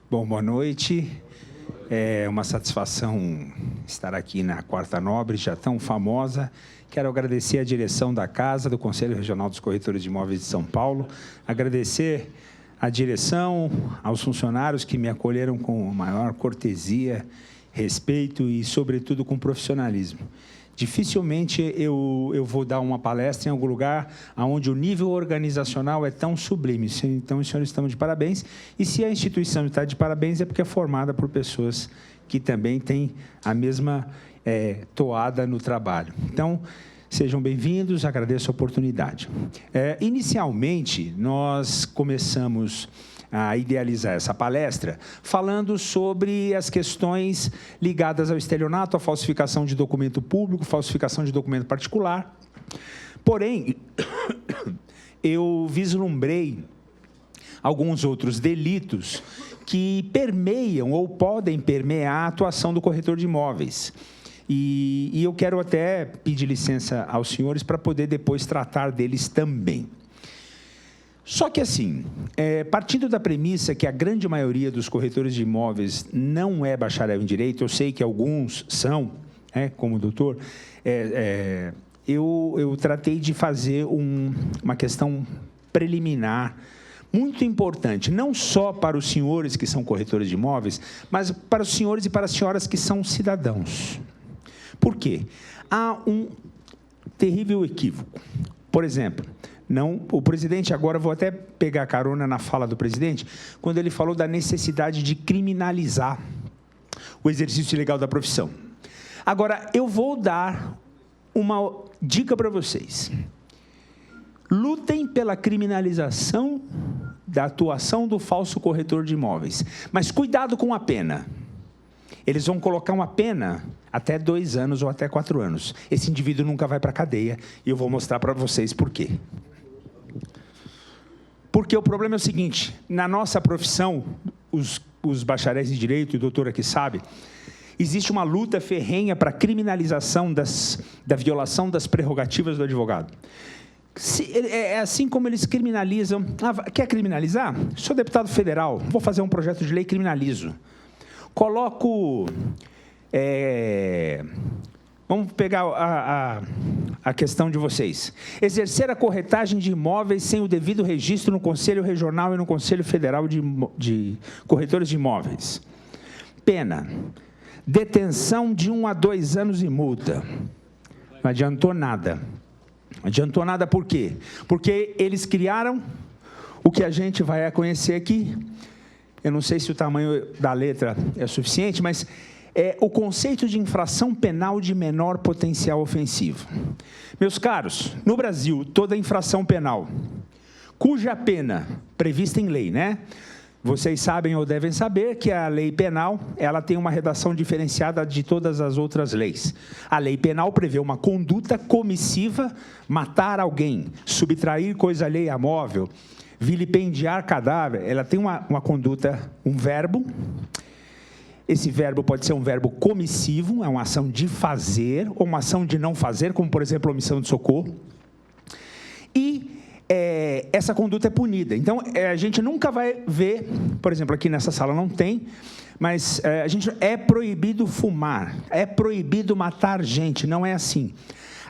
Bom, boa noite. É uma satisfação estar aqui na Quarta Nobre, já tão famosa. Quero agradecer a direção da Casa, do Conselho Regional dos Corretores de Imóveis de São Paulo, agradecer à direção, aos funcionários que me acolheram com maior cortesia, respeito e, sobretudo, com profissionalismo. Dificilmente eu vou dar uma palestra em algum lugar onde o nível organizacional é tão sublime. Então, os senhores estão de parabéns. E se a instituição está de parabéns, é porque é formada por pessoas que também têm a mesma toada no trabalho. Então, sejam bem-vindos, agradeço a oportunidade. Inicialmente, nós começamos a idealizar essa palestra, falando sobre as questões ligadas ao estelionato, à falsificação de documento público, falsificação de documento particular. Porém, eu vislumbrei alguns outros delitos que permeiam ou podem permear a atuação do corretor de imóveis. E eu quero até pedir licença aos senhores para poder depois tratar deles também. Só que, assim, partindo da premissa que a grande maioria dos corretores de imóveis não é bacharel em Direito, eu sei que alguns são, como o doutor, eu tratei de fazer uma questão preliminar muito importante, não só para os senhores que são corretores de imóveis, mas para os senhores e para as senhoras que são cidadãos. Por quê? Há um terrível equívoco. Por exemplo, o presidente, agora vou até pegar carona na fala do presidente, quando ele falou da necessidade de criminalizar o exercício ilegal da profissão. Agora, eu vou dar uma dica para vocês. Lutem pela criminalização da atuação do falso corretor de imóveis, mas cuidado com a pena. Eles vão colocar uma pena até 2 anos ou até 4 anos. Esse indivíduo nunca vai para a cadeia e eu vou mostrar para vocês por quê. Porque o problema é o seguinte, na nossa profissão, os bacharéis em Direito, e o doutor aqui sabe, existe uma luta ferrenha para a criminalização da violação das prerrogativas do advogado. É assim como eles criminalizam. Quer criminalizar? Sou deputado federal, vou fazer um projeto de lei, criminalizo. Coloco... vamos pegar a questão de vocês. Exercer a corretagem de imóveis sem o devido registro no Conselho Regional e no Conselho Federal de Corretores de Imóveis. Pena. Detenção de 1 a 2 anos e multa. Não adiantou nada. Não adiantou nada por quê? Porque eles criaram o que a gente vai conhecer aqui. Eu não sei se o tamanho da letra é suficiente, mas é o conceito de infração penal de menor potencial ofensivo. Meus caros, no Brasil, toda infração penal, cuja pena prevista em lei, Vocês sabem ou devem saber que a lei penal, ela tem uma redação diferenciada de todas as outras leis. A lei penal prevê uma conduta comissiva, matar alguém, subtrair coisa alheia móvel, vilipendiar cadáver. Ela tem uma conduta, um verbo. Esse verbo pode ser um verbo comissivo, é uma ação de fazer, ou uma ação de não fazer, como, por exemplo, omissão de socorro. E essa conduta é punida. Então, a gente nunca vai ver, por exemplo, aqui nessa sala não tem, mas é proibido fumar, é proibido matar gente, não é assim.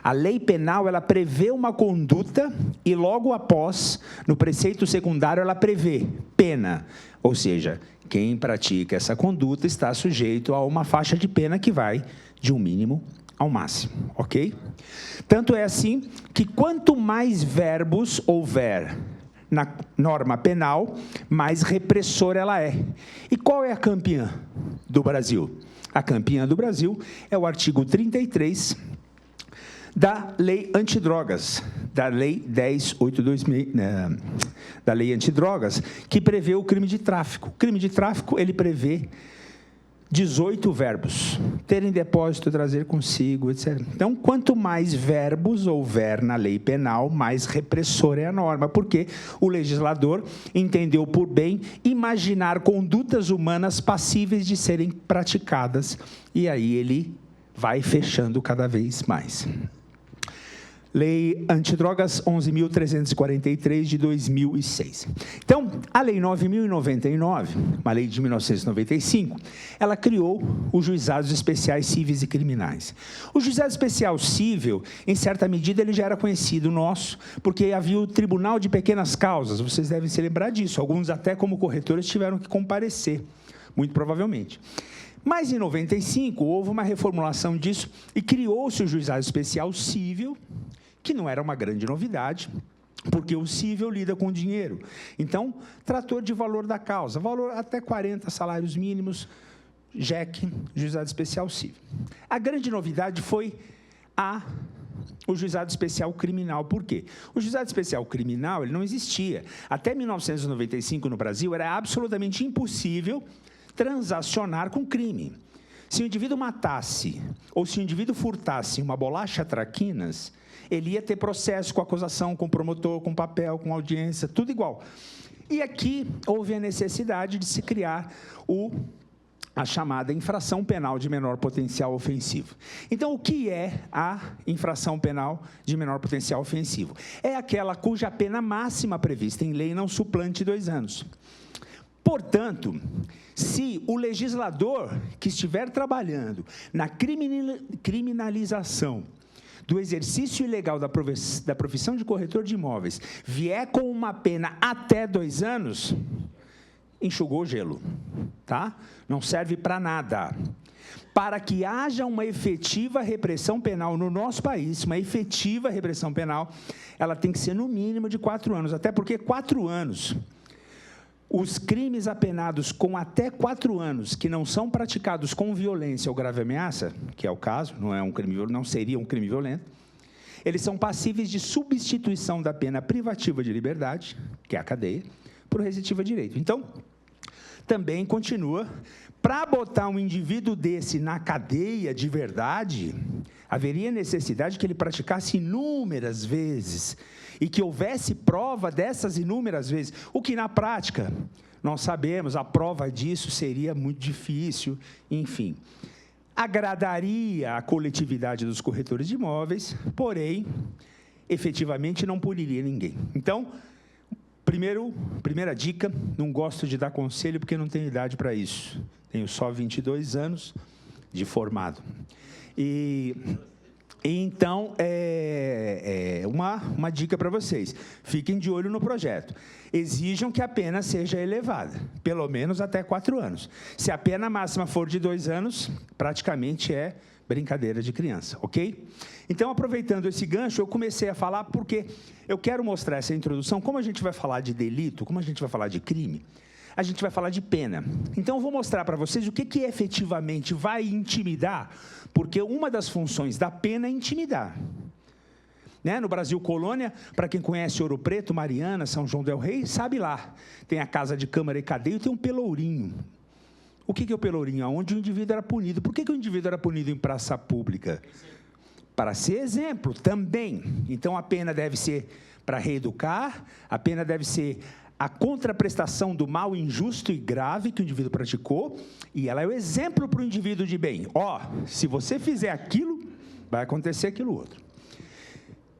A lei penal, ela prevê uma conduta e logo após, no preceito secundário, ela prevê pena. Ou seja, quem pratica essa conduta está sujeito a uma faixa de pena que vai de um mínimo ao máximo, ok? Tanto é assim que quanto mais verbos houver na norma penal, mais repressora ela é. E qual é a campeã do Brasil? A campeã do Brasil é o artigo 33 da Lei Antidrogas, da Lei 10.826, da Lei Antidrogas, que prevê o crime de tráfico. O crime de tráfico, ele prevê 18 verbos. Ter em depósito, trazer consigo, etc. Então, quanto mais verbos houver na lei penal, mais repressora é a norma, porque o legislador entendeu por bem imaginar condutas humanas passíveis de serem praticadas, e aí ele vai fechando cada vez mais. Lei Antidrogas 11.343, de 2006. Então, a Lei 9.099, uma lei de 1995, ela criou os juizados especiais cíveis e criminais. O juizado especial cível, em certa medida, ele já era conhecido nosso, porque havia o Tribunal de Pequenas Causas, vocês devem se lembrar disso, alguns até como corretores tiveram que comparecer, muito provavelmente. Mas, em 95, houve uma reformulação disso e criou-se o juizado especial cível, que não era uma grande novidade, porque o cível lida com dinheiro. Então, tratou de valor da causa, valor até 40 salários mínimos, JEC, juizado especial cível. A grande novidade foi o juizado especial criminal. Por quê? O juizado especial criminal ele não existia. Até 1995, no Brasil, era absolutamente impossível transacionar com crime. Se o indivíduo matasse, ou se o indivíduo furtasse uma bolacha traquinas, ele ia ter processo com acusação, com promotor, com papel, com audiência, tudo igual. E aqui houve a necessidade de se criar a chamada infração penal de menor potencial ofensivo. Então, o que é a infração penal de menor potencial ofensivo? É aquela cuja pena máxima prevista em lei não suplante 2 anos. Portanto, se o legislador que estiver trabalhando na criminalização do exercício ilegal da profissão de corretor de imóveis vier com uma pena até 2 anos, enxugou o gelo, tá? Não serve para nada. Para que haja uma efetiva repressão penal no nosso país, uma efetiva repressão penal, ela tem que ser no mínimo de 4 anos, até porque 4 anos... Os crimes apenados com até 4 anos, que não são praticados com violência ou grave ameaça, que é o caso, não seria um crime violento, eles são passíveis de substituição da pena privativa de liberdade, que é a cadeia, por restritiva de direito. Então, também continua, para botar um indivíduo desse na cadeia de verdade, haveria necessidade que ele praticasse inúmeras vezes e que houvesse prova dessas inúmeras vezes, o que na prática, nós sabemos, a prova disso seria muito difícil, enfim. Agradaria a coletividade dos corretores de imóveis, porém, efetivamente não puniria ninguém. Então, primeira dica, não gosto de dar conselho porque não tenho idade para isso. Tenho só 22 anos de formado. Então, uma dica para vocês. Fiquem de olho no projeto. Exijam que a pena seja elevada, pelo menos até 4 anos. Se a pena máxima for de 2 anos, praticamente é brincadeira de criança, ok? Então, aproveitando esse gancho, eu comecei a falar porque eu quero mostrar essa introdução. Como a gente vai falar de delito, como a gente vai falar de crime, a gente vai falar de pena. Então, eu vou mostrar para vocês o que efetivamente vai intimidar, porque uma das funções da pena é intimidar. Né? No Brasil Colônia, para quem conhece Ouro Preto, Mariana, São João del Rei, sabe lá. Tem a casa de câmara e cadeia e tem um pelourinho. O que é o pelourinho? Onde o indivíduo era punido. Por que o indivíduo era punido em praça pública? Para ser exemplo também. Então, a pena deve ser para reeducar, a pena deve ser a contraprestação do mal injusto e grave que o indivíduo praticou, e ela é o exemplo para o indivíduo de bem. Se você fizer aquilo, vai acontecer aquilo outro.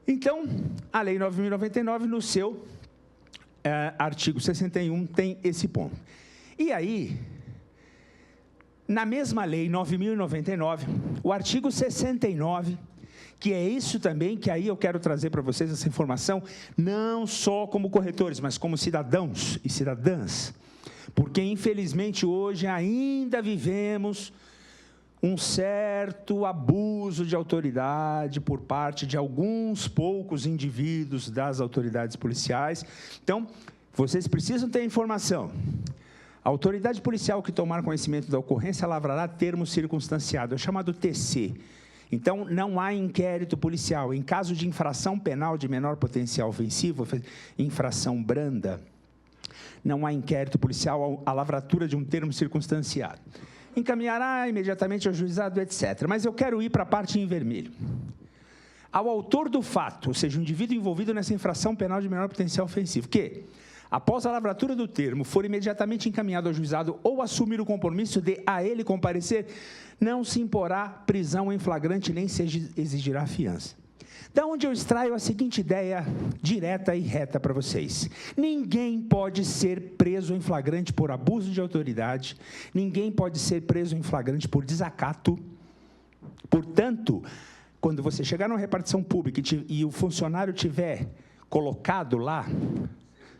Então, a Lei 9.099, no seu artigo 61, tem esse ponto. E aí, na mesma Lei 9.099, o artigo 69, que é isso também, que aí eu quero trazer para vocês essa informação, não só como corretores, mas como cidadãos e cidadãs, porque, infelizmente, hoje ainda vivemos um certo abuso de autoridade por parte de alguns poucos indivíduos das autoridades policiais. Então, vocês precisam ter informação. A autoridade policial que tomar conhecimento da ocorrência lavrará termo circunstanciado, é chamado TC. Então, não há inquérito policial. Em caso de infração penal de menor potencial ofensivo, infração branda, não há inquérito policial à lavratura de um termo circunstanciado. Encaminhará imediatamente ao juizado, etc. Mas eu quero ir para a parte em vermelho. Ao autor do fato, ou seja, o indivíduo envolvido nessa infração penal de menor potencial ofensivo, que, após a lavratura do termo, for imediatamente encaminhado ao juizado ou assumir o compromisso de a ele comparecer, não se imporá prisão em flagrante nem se exigirá fiança. Da onde eu extraio a seguinte ideia direta e reta para vocês. Ninguém pode ser preso em flagrante por abuso de autoridade, ninguém pode ser preso em flagrante por desacato. Portanto, quando você chegar numa repartição pública e o funcionário tiver colocado lá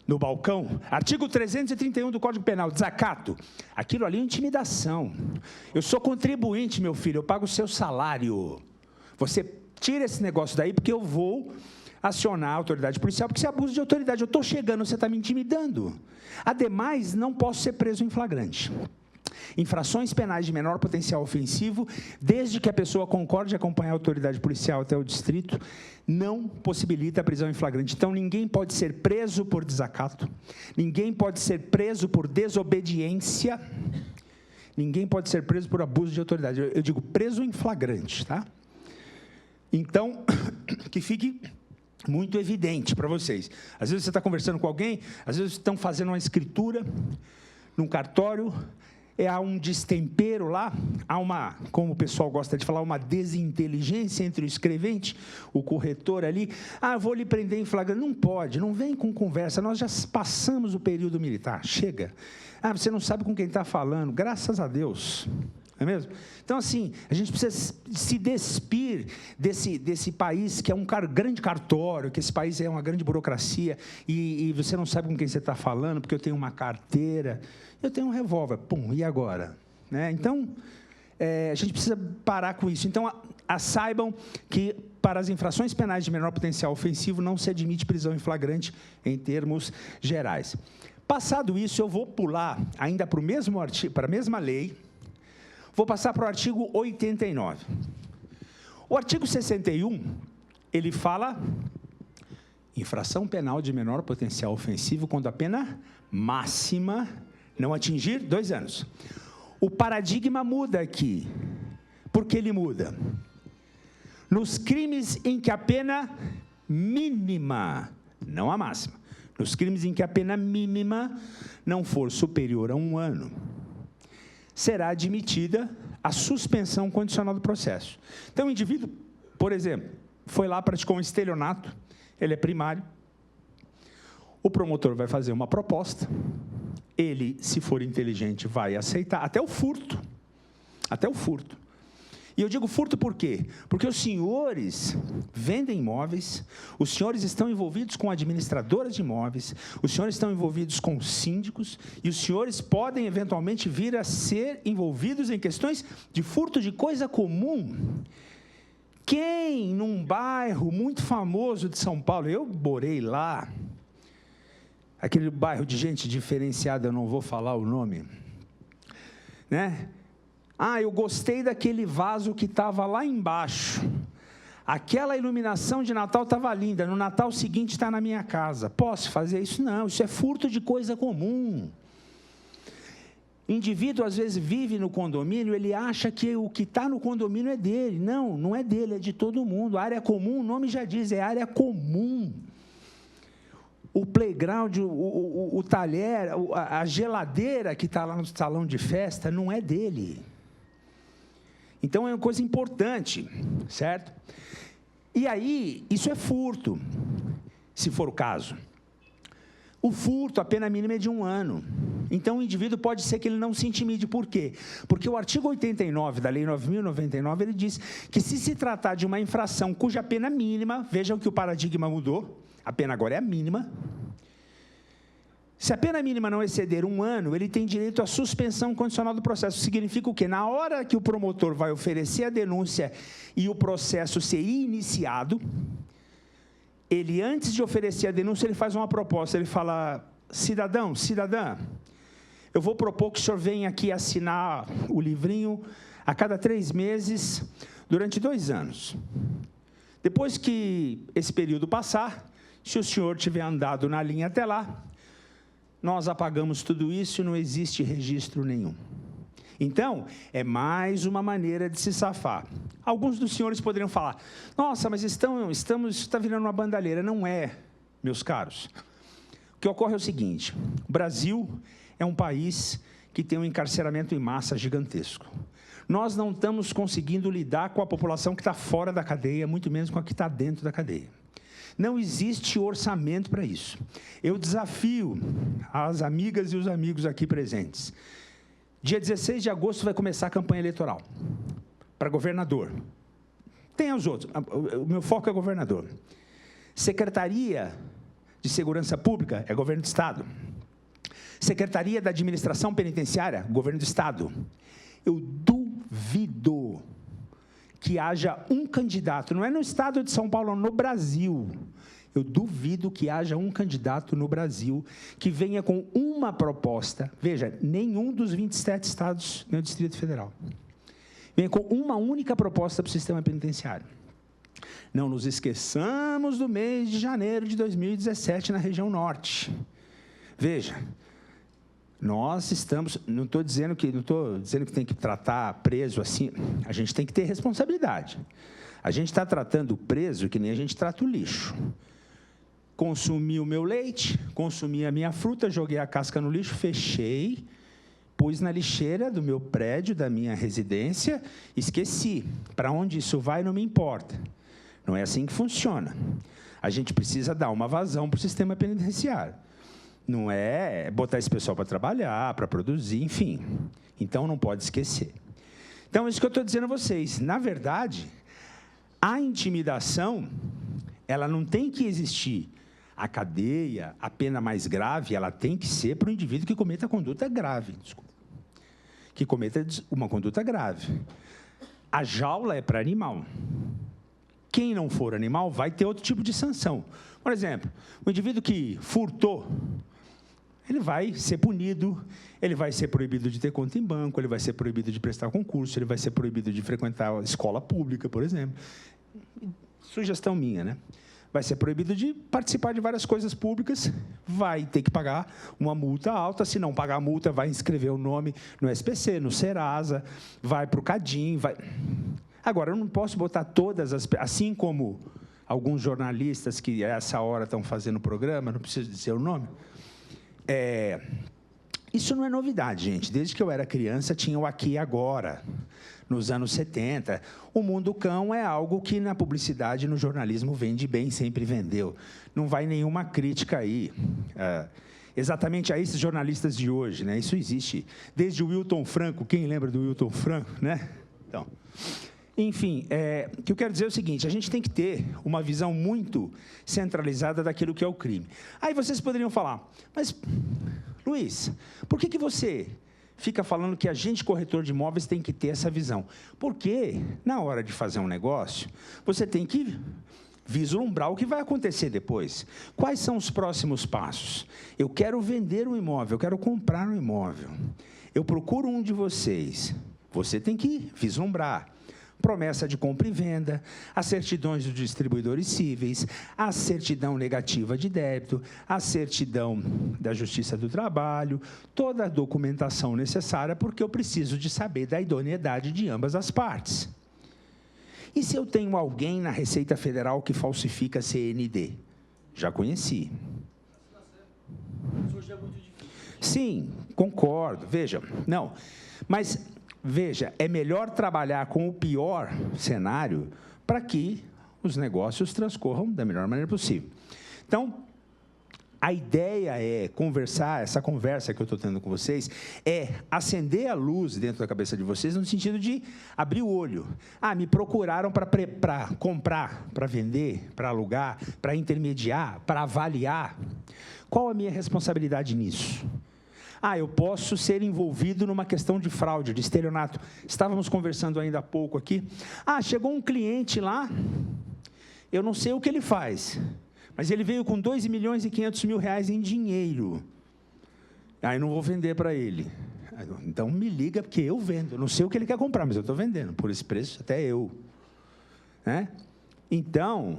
no balcão, artigo 331 do Código Penal, desacato, aquilo ali é intimidação. Eu sou contribuinte, meu filho, eu pago o seu salário. Você tira esse negócio daí, porque eu vou acionar a autoridade policial, porque isso é abuso de autoridade. Eu estou chegando, você está me intimidando. Ademais, não posso ser preso em flagrante. Infrações penais de menor potencial ofensivo, desde que a pessoa concorde em acompanhar a autoridade policial até o distrito, não possibilita a prisão em flagrante. Então, ninguém pode ser preso por desacato, ninguém pode ser preso por desobediência, ninguém pode ser preso por abuso de autoridade. Eu digo preso em flagrante, tá? Então, que fique muito evidente para vocês. Às vezes você está conversando com alguém, às vezes estão fazendo uma escritura num cartório, há um destempero lá, há uma, como o pessoal gosta de falar, uma desinteligência entre o escrevente, o corretor ali. Eu vou lhe prender em flagrante. Não pode, não vem com conversa, nós já passamos o período militar, chega. Você não sabe com quem está falando, graças a Deus. Não é mesmo? Então, assim, a gente precisa se despir desse país que é um grande cartório, que esse país é uma grande burocracia, e você não sabe com quem você está falando, porque eu tenho uma carteira, eu tenho um revólver, pum, e agora? Né? Então, a gente precisa parar com isso. Então, saibam que para as infrações penais de menor potencial ofensivo não se admite prisão em flagrante em termos gerais. Passado isso, eu vou pular ainda para o mesmo artigo, para a mesma lei. Vou passar para o artigo 89. O artigo 61, ele fala infração penal de menor potencial ofensivo quando a pena máxima não atingir 2 anos. O paradigma muda aqui. Por que ele muda? Nos crimes em que a pena mínima, não a máxima, nos crimes em que a pena mínima não for superior a 1 ano, será admitida a suspensão condicional do processo. Então, o indivíduo, por exemplo, foi lá, praticou um estelionato, ele é primário, o promotor vai fazer uma proposta, ele, se for inteligente, vai aceitar, até o furto. E eu digo furto por quê? Porque os senhores vendem imóveis, os senhores estão envolvidos com administradoras de imóveis, os senhores estão envolvidos com síndicos, e os senhores podem, eventualmente, vir a ser envolvidos em questões de furto de coisa comum. Quem, num bairro muito famoso de São Paulo, eu morei lá, aquele bairro de gente diferenciada, eu não vou falar o nome, né? Eu gostei daquele vaso que estava lá embaixo. Aquela iluminação de Natal estava linda. No Natal seguinte está na minha casa. Posso fazer isso? Não, isso é furto de coisa comum. O indivíduo, às vezes, vive no condomínio, ele acha que o que está no condomínio é dele. Não, não é dele, é de todo mundo. A área comum, o nome já diz, é área comum. O playground, o talher, a geladeira que está lá no salão de festa, não é dele. Então, é uma coisa importante, certo? E aí, isso é furto, se for o caso. O furto, a pena mínima é de 1 ano. Então, o indivíduo pode ser que ele não se intimide. Por quê? Porque o artigo 89 da Lei 9.099, ele diz que se tratar de uma infração cuja pena mínima, vejam que o paradigma mudou, a pena agora é a mínima. Se a pena mínima não exceder 1 ano, ele tem direito à suspensão condicional do processo. Significa o quê? Na hora que o promotor vai oferecer a denúncia e o processo ser iniciado, ele, antes de oferecer a denúncia, ele faz uma proposta. Ele fala, cidadão, cidadã, eu vou propor que o senhor venha aqui assinar o livrinho a cada 3 meses, durante 2 anos. Depois que esse período passar, se o senhor tiver andado na linha até lá, nós apagamos tudo isso e não existe registro nenhum. Então, é mais uma maneira de se safar. Alguns dos senhores poderiam falar, nossa, mas está virando uma bandalheira. Não é, meus caros. O que ocorre é o seguinte, o Brasil é um país que tem um encarceramento em massa gigantesco. Nós não estamos conseguindo lidar com a população que está fora da cadeia, muito menos com a que está dentro da cadeia. Não existe orçamento para isso. Eu desafio as amigas e os amigos aqui presentes. Dia 16 de agosto vai começar a campanha eleitoral para governador. Tem os outros, o meu foco é governador. Secretaria de Segurança Pública é governo do Estado. Secretaria da Administração Penitenciária, governo do Estado. Eu duvido que haja um candidato, não é no Estado de São Paulo, no Brasil. Eu duvido que haja um candidato no Brasil que venha com uma proposta, veja, nenhum dos 27 estados no Distrito Federal, venha com uma única proposta para o sistema penitenciário. Não nos esqueçamos do mês de janeiro de 2017 na região norte. Veja, nós estamos, não estou dizendo que tem que tratar preso assim, a gente tem que ter responsabilidade. A gente está tratando o preso que nem a gente trata o lixo. Consumi o meu leite, consumi a minha fruta, joguei a casca no lixo, fechei, pus na lixeira do meu prédio, da minha residência, esqueci. Para onde isso vai, não me importa. Não é assim que funciona. A gente precisa dar uma vazão para o sistema penitenciário. Não é botar esse pessoal para trabalhar, para produzir, enfim. Então, não pode esquecer. Então, é isso que eu estou dizendo a vocês. Na verdade, a intimidação, ela não tem que existir. A cadeia, a pena mais grave, ela tem que ser para o indivíduo que cometa conduta grave. Desculpa. Que cometa uma conduta grave. A jaula é para animal. Quem não for animal vai ter outro tipo de sanção. Por exemplo, o indivíduo que furtou, ele vai ser punido, ele vai ser proibido de ter conta em banco, ele vai ser proibido de prestar concurso, ele vai ser proibido de frequentar a escola pública, por exemplo. Sugestão minha, né? Vai ser proibido de participar de várias coisas públicas, vai ter que pagar uma multa alta, se não pagar a multa, vai inscrever o nome no SPC, no Serasa, vai para o CADIM, vai... Agora, eu não posso botar todas as... Assim como alguns jornalistas que a essa hora estão fazendo o programa, não preciso dizer o nome, isso não é novidade, gente. Desde que eu era criança, tinha o Aqui e Agora. Nos anos 70, o Mundo Cão é algo que na publicidade, no jornalismo, vende bem, sempre vendeu. Não vai nenhuma crítica aí, exatamente a esses jornalistas de hoje, né? Isso existe desde o Wilton Franco. Quem lembra do Wilton Franco, né? Então, enfim, o que eu quero dizer é o seguinte, a gente tem que ter uma visão muito centralizada daquilo que é o crime. Aí vocês poderiam falar, mas, Luiz, por que você fica falando que agente corretor de imóveis tem que ter essa visão? Porque, na hora de fazer um negócio, você tem que vislumbrar o que vai acontecer depois. Quais são os próximos passos? Eu quero vender um imóvel, eu quero comprar um imóvel. Eu procuro um de vocês. Você tem que vislumbrar. Promessa de compra e venda, as certidões dos distribuidores cíveis, a certidão negativa de débito, a certidão da Justiça do Trabalho, toda a documentação necessária, porque eu preciso de saber da idoneidade de ambas as partes. E se eu tenho alguém na Receita Federal que falsifica CND? Já conheci. Sim, concordo. Veja, não, mas... Veja, é melhor trabalhar com o pior cenário para que os negócios transcorram da melhor maneira possível. Então, a ideia é conversar, essa conversa que eu estou tendo com vocês, é acender a luz dentro da cabeça de vocês no sentido de abrir o olho. Me procuraram para comprar, para vender, para alugar, para intermediar, para avaliar. Qual a minha responsabilidade nisso? Eu posso ser envolvido numa questão de fraude, de estelionato. Estávamos conversando ainda há pouco aqui. Chegou um cliente lá, eu não sei o que ele faz, mas ele veio com 2.500.000 reais em dinheiro. Eu não vou vender para ele. Então, me liga, porque eu vendo. Eu não sei o que ele quer comprar, mas eu estou vendendo. Por esse preço, até eu. Né? Então,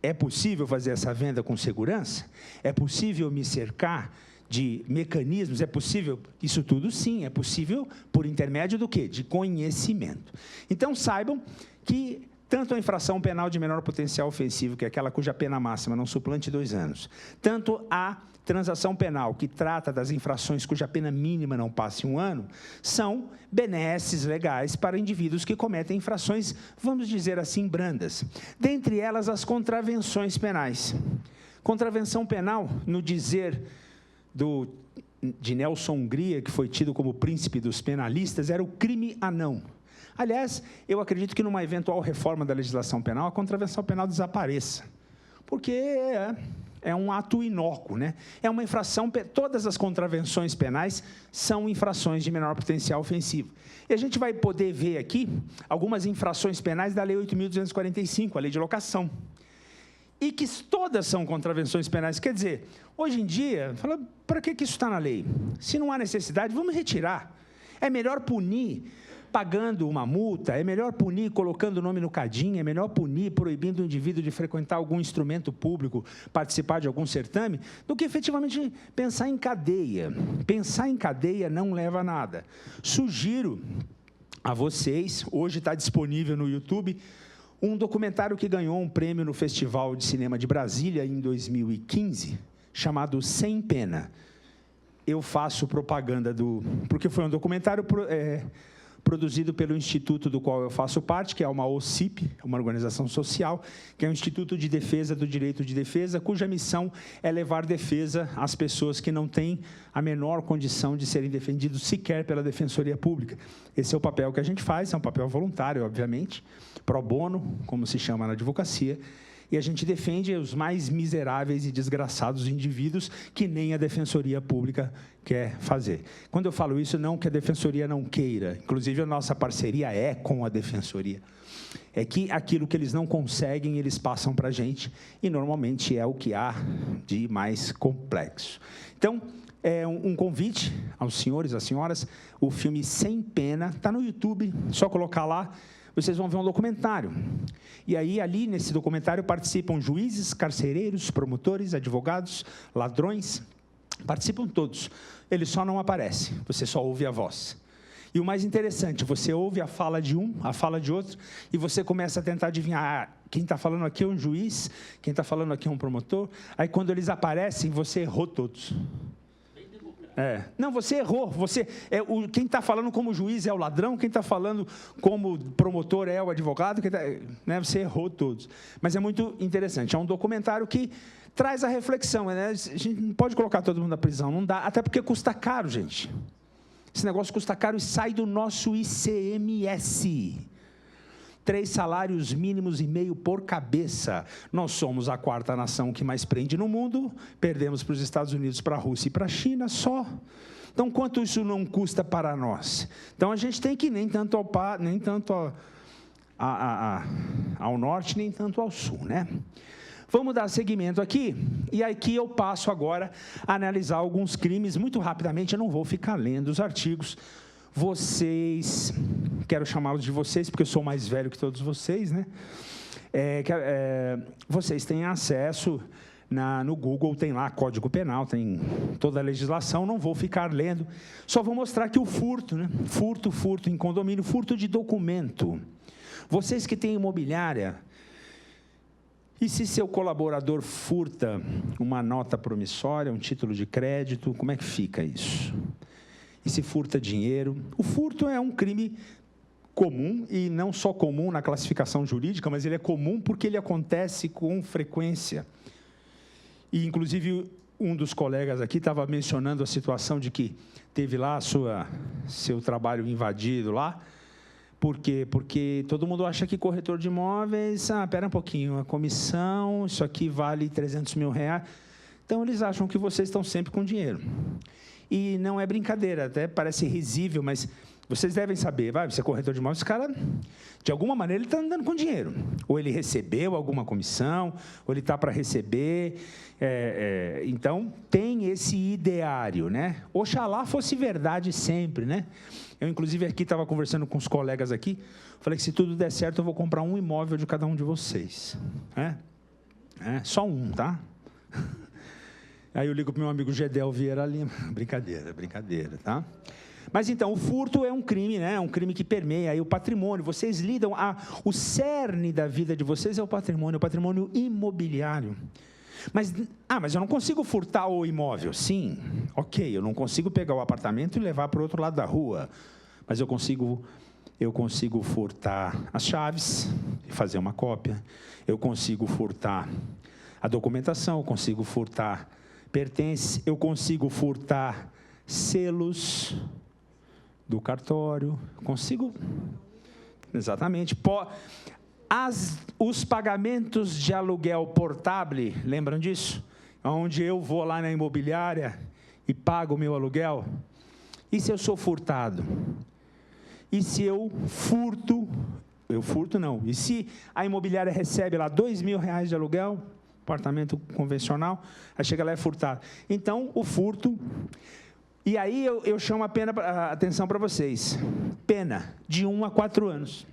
é possível fazer essa venda com segurança? É possível me cercar de mecanismos? É possível? Isso tudo, sim, é possível por intermédio do quê? De conhecimento. Então, saibam que tanto a infração penal de menor potencial ofensivo, que é aquela cuja pena máxima não suplante 2 anos, tanto a transação penal que trata das infrações cuja pena mínima não passe 1 ano, são benesses legais para indivíduos que cometem infrações, vamos dizer assim, brandas. Dentre elas, as contravenções penais. Contravenção penal, no dizer de Nelson Hungria, que foi tido como príncipe dos penalistas, era o crime anão. Aliás, eu acredito que numa eventual reforma da legislação penal, a contravenção penal desapareça, porque é um ato inócuo, né? É uma infração, todas as contravenções penais são infrações de menor potencial ofensivo. E a gente vai poder ver aqui algumas infrações penais da Lei 8.245, a Lei de Locação, e que todas são contravenções penais. Quer dizer, hoje em dia, fala, para que isso está na lei? Se não há necessidade, vamos retirar. É melhor punir pagando uma multa, é melhor punir colocando o nome no cadinho, é melhor punir proibindo o indivíduo de frequentar algum instrumento público, participar de algum certame, do que efetivamente pensar em cadeia. Pensar em cadeia não leva a nada. Sugiro a vocês, hoje está disponível no YouTube, um documentário que ganhou um prêmio no Festival de Cinema de Brasília em 2015, chamado Sem Pena. Eu faço propaganda porque foi um documentário produzido pelo instituto do qual eu faço parte, que é uma OCIP, uma organização social, que é um Instituto de Defesa do Direito de Defesa, cuja missão é levar defesa às pessoas que não têm a menor condição de serem defendidos sequer pela Defensoria Pública. Esse é o papel que a gente faz, é um papel voluntário, obviamente, pro bono, como se chama na advocacia, e a gente defende os mais miseráveis e desgraçados indivíduos que nem a Defensoria Pública quer fazer. Quando eu falo isso, não que a Defensoria não queira, inclusive a nossa parceria é com a Defensoria, é que aquilo que eles não conseguem, eles passam para a gente, e normalmente é o que há de mais complexo. Então, é um convite aos senhores, às senhoras, o filme Sem Pena, está no YouTube, só colocar lá, vocês vão ver um documentário. E aí, ali, nesse documentário, participam juízes, carcereiros, promotores, advogados, ladrões, participam todos. Eles só não aparecem, você só ouve a voz. E o mais interessante, você ouve a fala de um, a fala de outro, e você começa a tentar adivinhar, quem está falando aqui é um juiz, quem está falando aqui é um promotor. Aí, quando eles aparecem, você errou todos. Não, você errou. Quem está falando como juiz é o ladrão, quem está falando como promotor é o advogado, você errou todos. Mas é muito interessante. É um documentário que traz a reflexão. Né? A gente não pode colocar todo mundo na prisão, não dá, até porque custa caro, gente. Esse negócio custa caro e sai do nosso ICMS. 3 salários mínimos e meio por cabeça. Nós somos a 4ª nação que mais prende no mundo, perdemos para os Estados Unidos, para a Rússia e para a China só. Então, quanto isso não custa para nós? Então, a gente tem que ir nem tanto ao norte, nem tanto ao sul, né? Vamos dar seguimento aqui, e aqui eu passo agora a analisar alguns crimes, muito rapidamente, eu não vou ficar lendo os artigos. Vocês, quero chamá-los de vocês, porque eu sou mais velho que todos vocês, né? Vocês têm acesso no Google, tem lá Código Penal, tem toda a legislação, não vou ficar lendo, só vou mostrar que o furto, né? Furto em condomínio, furto de documento. Vocês que têm imobiliária, e se seu colaborador furta uma nota promissória, um título de crédito, como é que fica isso? E se furta dinheiro? O furto é um crime comum, e não só comum na classificação jurídica, mas ele é comum porque ele acontece com frequência. E, inclusive, um dos colegas aqui estava mencionando a situação de que teve lá seu trabalho invadido lá. Por quê? Porque todo mundo acha que corretor de imóveis, espera um pouquinho, a comissão, isso aqui vale 300 mil reais. Então, eles acham que vocês estão sempre com dinheiro. E não é brincadeira, até parece risível, mas vocês devem saber, você é corretor de imóveis, esse cara, de alguma maneira, ele está andando com dinheiro. Ou ele recebeu alguma comissão, ou ele está para receber. Então, tem esse ideário, né? Oxalá fosse verdade sempre, né? Eu, inclusive, aqui estava conversando com os colegas aqui, falei que se tudo der certo, eu vou comprar um imóvel de cada um de vocês. Só um, tá? Aí eu ligo para o meu amigo Gedel Vieira Lima. Brincadeira, tá? Mas, então, o furto é um crime, né? É um crime que permeia aí o patrimônio. Vocês lidam... o cerne da vida de vocês é o patrimônio imobiliário. Mas eu não consigo furtar o imóvel. Sim, ok, eu não consigo pegar o apartamento e levar para o outro lado da rua, mas eu consigo furtar as chaves e fazer uma cópia, eu consigo furtar a documentação, eu consigo furtar pertences, eu consigo furtar selos do cartório, consigo... Exatamente. Os pagamentos de aluguel portável, lembram disso? Onde eu vou lá na imobiliária e pago o meu aluguel? E se eu sou furtado? E se eu furto? Eu furto não. E se a imobiliária recebe lá R$2.000 de aluguel, apartamento convencional, aí chega lá e é furtado. Então, o furto... E aí eu chamo a atenção para vocês. Pena de 1 a 4 anos.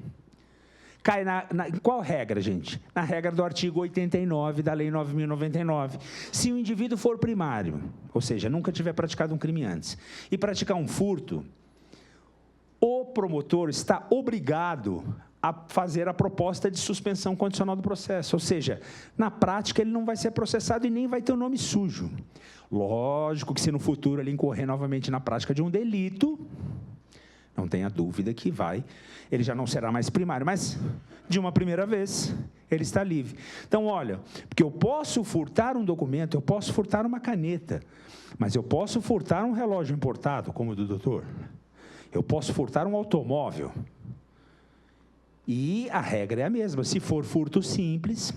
Cai em qual regra, gente? Na regra do artigo 89 da Lei 9.099. Se o indivíduo for primário, ou seja, nunca tiver praticado um crime antes, e praticar um furto, o promotor está obrigado a fazer a proposta de suspensão condicional do processo. Ou seja, na prática, ele não vai ser processado e nem vai ter o nome sujo. Lógico que se no futuro ele incorrer novamente na prática de um delito, não tenha dúvida que ele já não será mais primário, mas de uma primeira vez ele está livre. Então, olha, porque eu posso furtar um documento, eu posso furtar uma caneta, mas eu posso furtar um relógio importado, como o do doutor. Eu posso furtar um automóvel. E a regra é a mesma. Se for furto simples,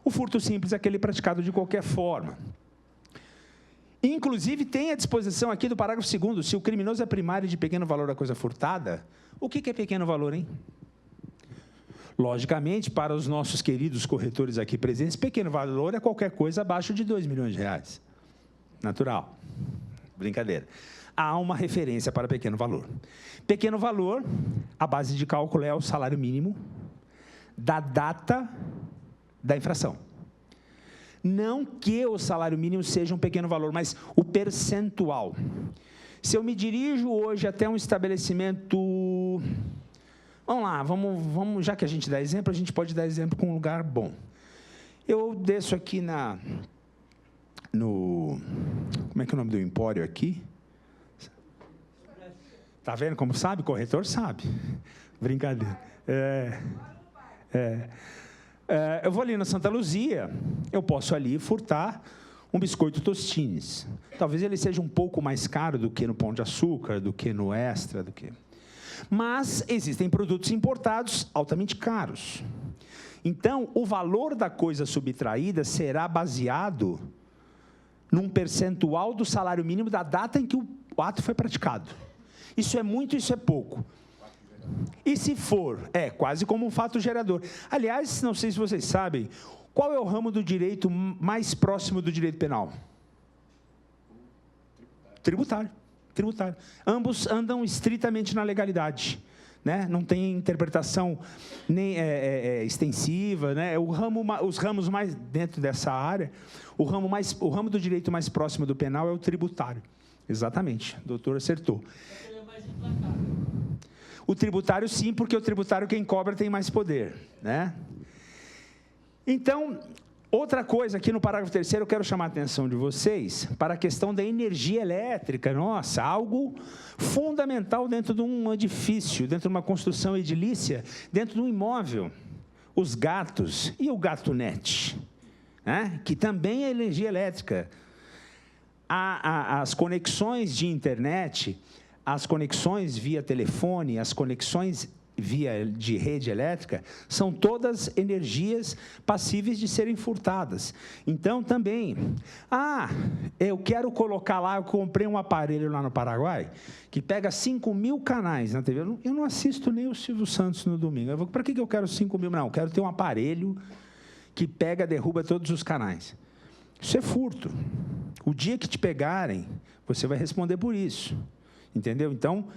o furto simples é aquele praticado de qualquer forma. Inclusive, tem a disposição aqui do parágrafo 2º, se o criminoso é primário de pequeno valor da coisa furtada, o que é pequeno valor, hein? Logicamente, para os nossos queridos corretores aqui presentes, pequeno valor é qualquer coisa abaixo de R$2 milhões. Natural. Brincadeira. Há uma referência para pequeno valor. Pequeno valor, a base de cálculo é o salário mínimo da data da infração. Não que o salário mínimo seja um pequeno valor, mas o percentual. Se eu me dirijo hoje até um estabelecimento... Vamos lá, vamos, já que a gente dá exemplo, a gente pode dar exemplo com um lugar bom. Eu desço aqui como é que é o nome do empório aqui? Está vendo como sabe? Corretor sabe. Brincadeira. Eu vou ali na Santa Luzia, eu posso ali furtar um biscoito Tostines. Talvez ele seja um pouco mais caro do que no Pão de Açúcar, do que no Extra, Mas existem produtos importados altamente caros. Então, o valor da coisa subtraída será baseado num percentual do salário mínimo da data em que o ato foi praticado. Isso é muito, isso é pouco. E se for, é quase como um fato gerador. Aliás, não sei se vocês sabem, qual é o ramo do direito mais próximo do direito penal? Tributário. Ambos andam estritamente na legalidade, né? Não tem interpretação nem extensiva, né? Os ramos mais dentro dessa área, o ramo do direito mais próximo do penal é o tributário. Exatamente, o doutor acertou. Ele é mais implacável. O tributário, sim, porque o tributário, quem cobra, tem mais poder, né? Então, outra coisa, aqui no parágrafo 3º, eu quero chamar a atenção de vocês para a questão da energia elétrica. Nossa, algo fundamental dentro de um edifício, dentro de uma construção edilícia, dentro de um imóvel. Os gatos e o GatoNet, né? Que também é energia elétrica. As conexões de internet, as conexões via telefone, as conexões de rede elétrica, são todas energias passíveis de serem furtadas. Então, também, eu quero colocar lá, eu comprei um aparelho lá no Paraguai, que pega 5.000 canais na TV. Eu não assisto nem o Silvio Santos no domingo. Para que eu quero 5.000? Não, eu quero ter um aparelho que derruba todos os canais. Isso é furto. O dia que te pegarem, você vai responder por isso. Entendeu? Então,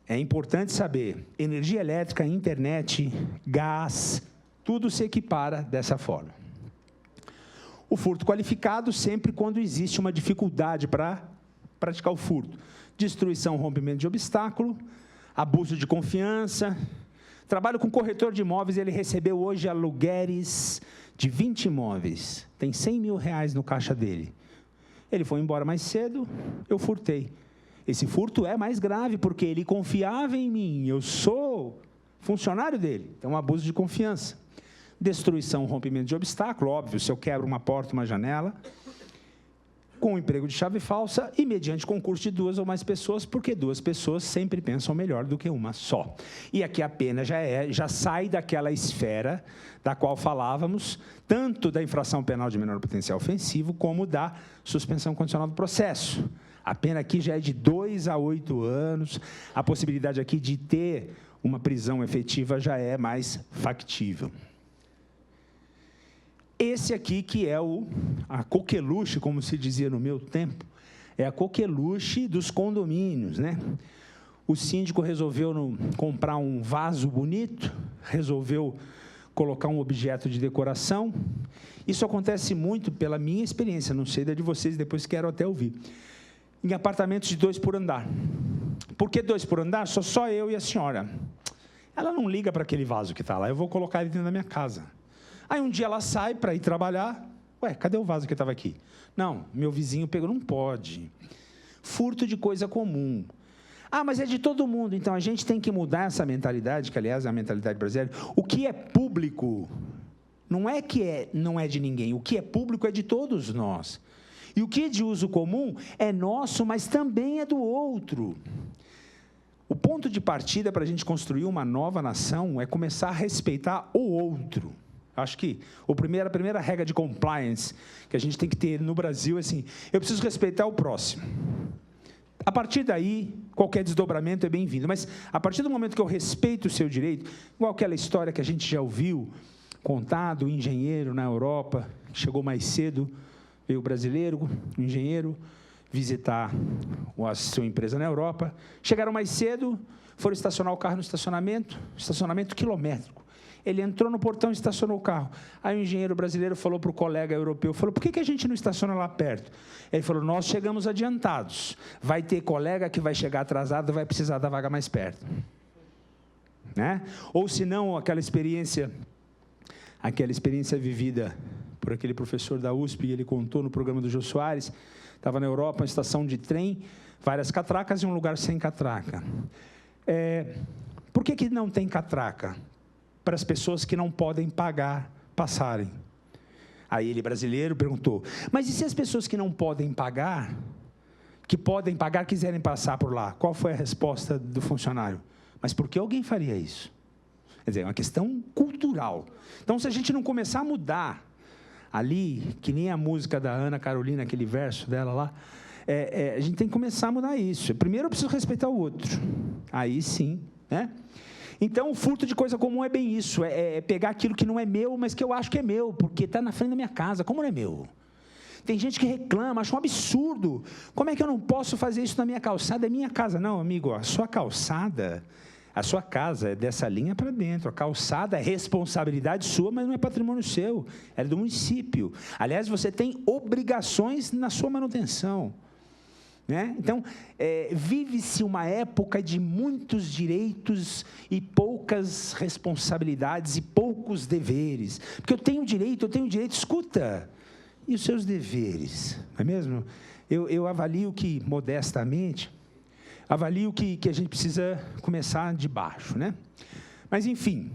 é importante saber, energia elétrica, internet, gás, tudo se equipara dessa forma. O furto qualificado, sempre quando existe uma dificuldade para praticar o furto. Destruição, rompimento de obstáculo, abuso de confiança. Trabalho com corretor de imóveis, ele recebeu hoje aluguéis de 20 imóveis, tem 100 mil reais no caixa dele. Ele foi embora mais cedo, eu furtei. Esse furto é mais grave, porque ele confiava em mim, eu sou funcionário dele, então abuso de confiança. Destruição, rompimento de obstáculo, óbvio, se eu quebro uma porta, uma janela, com o emprego de chave falsa e mediante concurso de 2 ou mais pessoas, porque 2 pessoas sempre pensam melhor do que uma só. E aqui a pena já sai daquela esfera da qual falávamos, tanto da infração penal de menor potencial ofensivo, como da suspensão condicional do processo. A pena aqui já é de 2 a 8 anos, a possibilidade aqui de ter uma prisão efetiva já é mais factível. Esse aqui que é a coqueluche, como se dizia no meu tempo, é a coqueluche dos condomínios, né? O síndico resolveu comprar um vaso bonito, resolveu colocar um objeto de decoração. Isso acontece muito pela minha experiência, não sei da de vocês, depois quero até ouvir. Em apartamentos de 2 por andar. Por que 2 por andar? Só eu e a senhora. Ela não liga para aquele vaso que está lá, eu vou colocar ele dentro da minha casa. Aí um dia ela sai para ir trabalhar, ué, cadê o vaso que estava aqui? Não, meu vizinho pegou, não pode. Furto de coisa comum. Ah, mas é de todo mundo, então a gente tem que mudar essa mentalidade, que aliás é a mentalidade brasileira. O que é público não é que não é de ninguém, o que é público é de todos nós. E o que é de uso comum é nosso, mas também é do outro. O ponto de partida para a gente construir uma nova nação é começar a respeitar o outro. Acho que a primeira regra de compliance que a gente tem que ter no Brasil é assim, eu preciso respeitar o próximo. A partir daí, qualquer desdobramento é bem-vindo, mas a partir do momento que eu respeito o seu direito, igual aquela história que a gente já ouviu, contado, o engenheiro na Europa, chegou mais cedo, veio o brasileiro, o engenheiro, visitar a sua empresa na Europa, chegaram mais cedo, foram estacionar o carro no estacionamento quilométrico. Ele entrou no portão e estacionou o carro. Aí o engenheiro brasileiro falou para o colega europeu, falou, por que a gente não estaciona lá perto? Ele falou, nós chegamos adiantados. Vai ter colega que vai chegar atrasado, vai precisar da vaga mais perto. Né? Ou se não, aquela experiência vivida por aquele professor da USP, ele contou no programa do Jô Soares, estava na Europa, uma estação de trem, várias catracas e um lugar sem catraca. Por que não tem catraca? Para as pessoas que não podem pagar passarem. Aí ele, brasileiro, perguntou, mas e se as pessoas que não podem pagar, quiserem passar por lá? Qual foi a resposta do funcionário? Mas por que alguém faria isso? Quer dizer, é uma questão cultural. Então, se a gente não começar a mudar ali, que nem a música da Ana Carolina, aquele verso dela lá, a gente tem que começar a mudar isso. Primeiro eu preciso respeitar o outro. Aí sim, né? Então, o furto de coisa comum é bem isso, é pegar aquilo que não é meu, mas que eu acho que é meu, porque está na frente da minha casa, como não é meu? Tem gente que reclama, acha um absurdo, como é que eu não posso fazer isso na minha calçada? É minha casa. Não, amigo, a sua calçada, a sua casa é dessa linha para dentro, a calçada é responsabilidade sua, mas não é patrimônio seu, é do município. Aliás, você tem obrigações na sua manutenção. Né? Então, vive-se uma época de muitos direitos e poucas responsabilidades e poucos deveres. Porque eu tenho direito, escuta, e os seus deveres, não é mesmo? Eu avalio que, modestamente, que a gente precisa começar de baixo, né? Mas, enfim,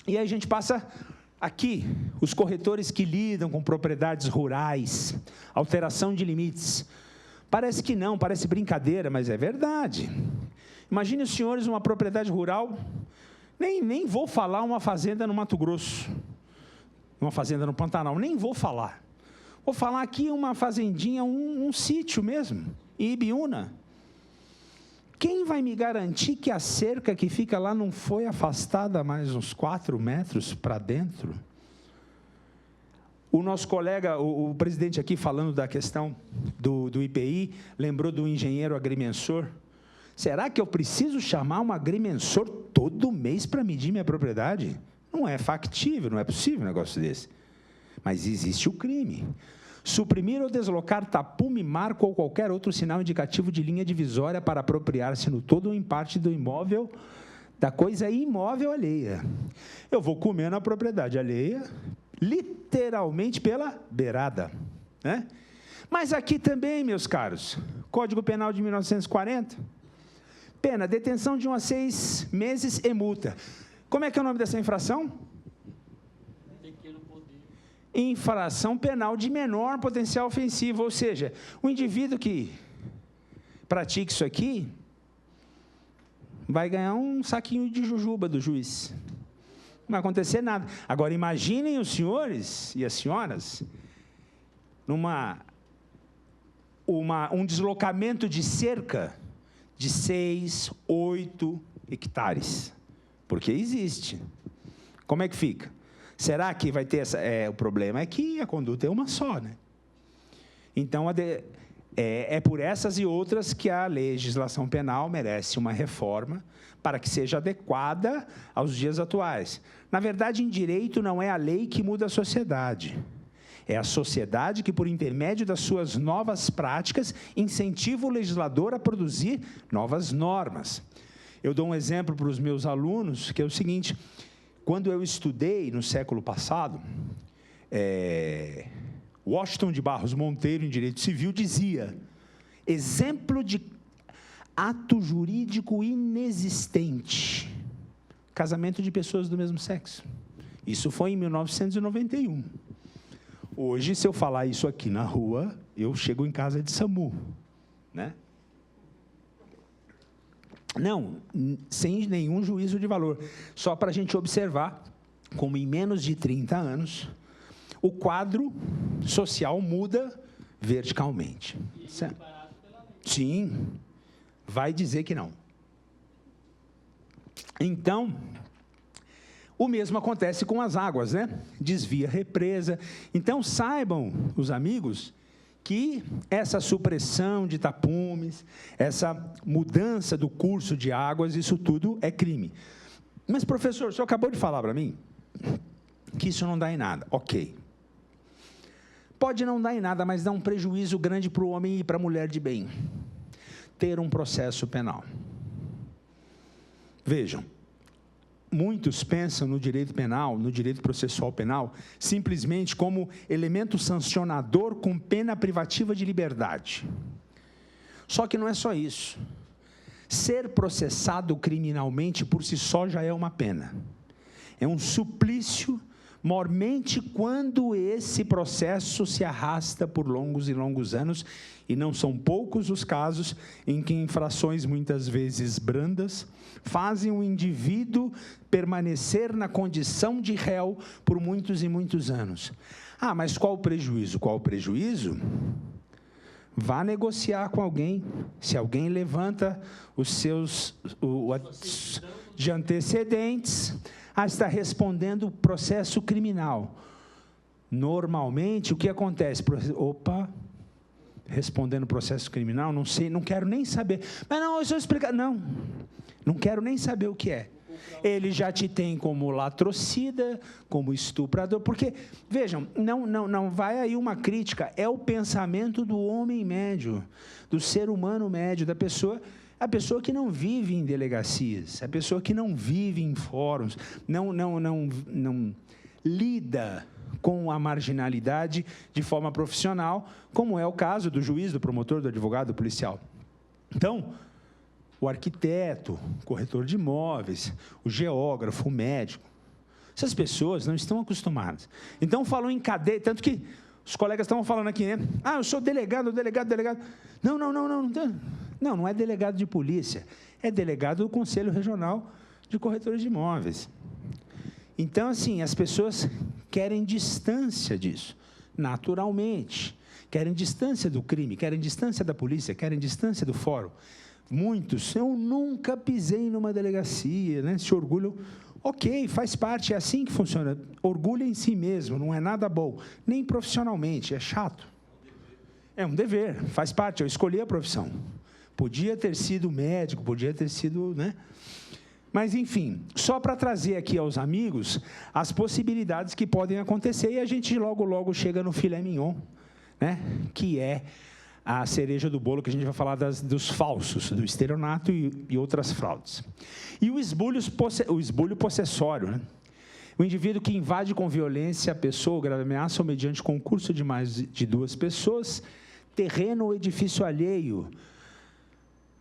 e aí a gente passa aqui, os corretores que lidam com propriedades rurais, alteração de limites. Parece que não, parece brincadeira, mas é verdade. Imagine os senhores uma propriedade rural, nem vou falar uma fazenda no Mato Grosso, uma fazenda no Pantanal, nem vou falar. Vou falar aqui uma fazendinha, um sítio mesmo, em Ibiúna. Quem vai me garantir que a cerca que fica lá não foi afastada mais uns 4 metros para dentro? O nosso colega, o presidente aqui, falando da questão do IPI, lembrou do engenheiro agrimensor. Será que eu preciso chamar um agrimensor todo mês para medir minha propriedade? Não é factível, não é possível um negócio desse. Mas existe o crime. Suprimir ou deslocar tapume, marco ou qualquer outro sinal indicativo de linha divisória para apropriar-se no todo ou em parte do imóvel, da coisa imóvel alheia. Eu vou comer na propriedade alheia, literalmente pela beirada, né? Mas aqui também, meus caros, Código Penal de 1940, pena, detenção de 1 a 6 meses e multa. Como é que é o nome dessa infração? Pequeno poder. Infração penal de menor potencial ofensivo, ou seja, o indivíduo que pratica isso aqui vai ganhar um saquinho de jujuba do juiz. Não vai acontecer nada. Agora, imaginem os senhores e as senhoras um deslocamento de cerca de 6, 8 hectares. Porque existe. Como é que fica? Será que vai ter essa... o problema é que a conduta é uma só, né? Então, é por essas e outras que a legislação penal merece uma reforma para que seja adequada aos dias atuais. Na verdade, em direito, não é a lei que muda a sociedade. É a sociedade que, por intermédio das suas novas práticas, incentiva o legislador a produzir novas normas. Eu dou um exemplo para os meus alunos, que é o seguinte: quando eu estudei no século passado, Washington de Barros Monteiro, em Direito Civil, dizia: exemplo de ato jurídico inexistente, casamento de pessoas do mesmo sexo. Isso foi em 1991. Hoje, se eu falar isso aqui na rua, eu chego em casa de SAMU, né? Não, sem nenhum juízo de valor. Só para a gente observar como em menos de 30 anos, o quadro social muda verticalmente. Sim, vai dizer que não. Então, o mesmo acontece com as águas, né? Desvia represa. Então, saibam, os amigos, que essa supressão de tapumes, essa mudança do curso de águas, isso tudo é crime. Mas, professor, o senhor acabou de falar para mim que isso não dá em nada. Ok. Pode não dar em nada, mas dá um prejuízo grande para o homem e para a mulher de bem. Ter um processo penal. Vejam, muitos pensam no direito penal, no direito processual penal, simplesmente como elemento sancionador com pena privativa de liberdade. Só que não é só isso. Ser processado criminalmente por si só já é uma pena. É um suplício, mormente quando esse processo se arrasta por longos e longos anos, e não são poucos os casos em que infrações muitas vezes brandas fazem o indivíduo permanecer na condição de réu por muitos e muitos anos. Ah, mas qual o prejuízo? Qual o prejuízo? Vá negociar com alguém. Se alguém levanta os seus de antecedentes, está respondendo processo criminal. Normalmente, o que acontece? Opa, respondendo processo criminal, não sei, não quero nem saber. Mas não, eu explicar. Não quero nem saber o que é. Ele já te tem como latrocida, como estuprador, porque, vejam, não vai aí uma crítica, é o pensamento do homem médio, do ser humano médio, da pessoa, a pessoa que não vive em delegacias, a pessoa que não vive em fóruns, não lida com a marginalidade de forma profissional, como é o caso do juiz, do promotor, do advogado, do policial. Então, o arquiteto, o corretor de imóveis, o geógrafo, o médico, essas pessoas não estão acostumadas. Então, falam em cadeia, tanto que os colegas estavam falando aqui, né? Ah, eu sou delegado. Não é delegado de polícia, é delegado do Conselho Regional de Corretores de Imóveis. Então, assim, as pessoas querem distância disso, naturalmente. Querem distância do crime, querem distância da polícia, querem distância do fórum. Muitos, eu nunca pisei numa delegacia, né? Se orgulham. Ok, faz parte, é assim que funciona. Orgulho em si mesmo, não é nada bom, nem profissionalmente, é chato. É um dever, faz parte, eu escolhi a profissão. Podia ter sido médico, podia ter sido, né? Mas, enfim, só para trazer aqui aos amigos as possibilidades que podem acontecer, e a gente logo chega no filé mignon, né? Que é a cereja do bolo, que a gente vai falar dos falsos, do estelionato e outras fraudes. E o esbulho possessório, né? O indivíduo que invade com violência a pessoa ou grave ameaça ou mediante concurso de mais de 2 pessoas, terreno ou edifício alheio.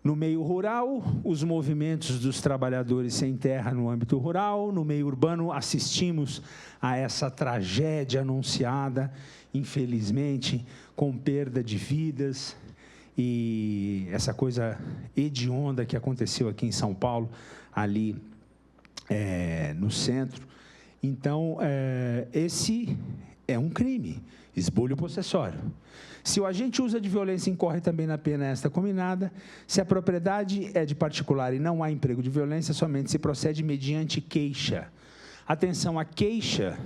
No meio rural, os movimentos dos trabalhadores sem terra no âmbito rural. No meio urbano, assistimos a essa tragédia anunciada, infelizmente, com perda de vidas. E essa coisa hedionda que aconteceu aqui em São Paulo, ali no centro. Então, esse é um crime, esbulho possessório. Se o agente usa de violência, incorre também na pena esta combinada. Se a propriedade é de particular e não há emprego de violência, somente se procede mediante queixa. Atenção, a queixa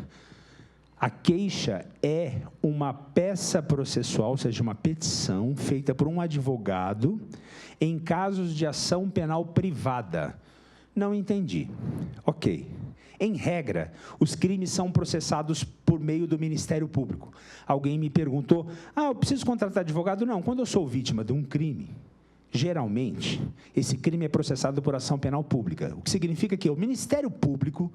é uma peça processual, ou seja, uma petição feita por um advogado em casos de ação penal privada. Não entendi. Ok. Em regra, os crimes são processados por meio do Ministério Público. Alguém me perguntou, eu preciso contratar advogado? Não, quando eu sou vítima de um crime, geralmente, esse crime é processado por ação penal pública, o que significa que o Ministério Público,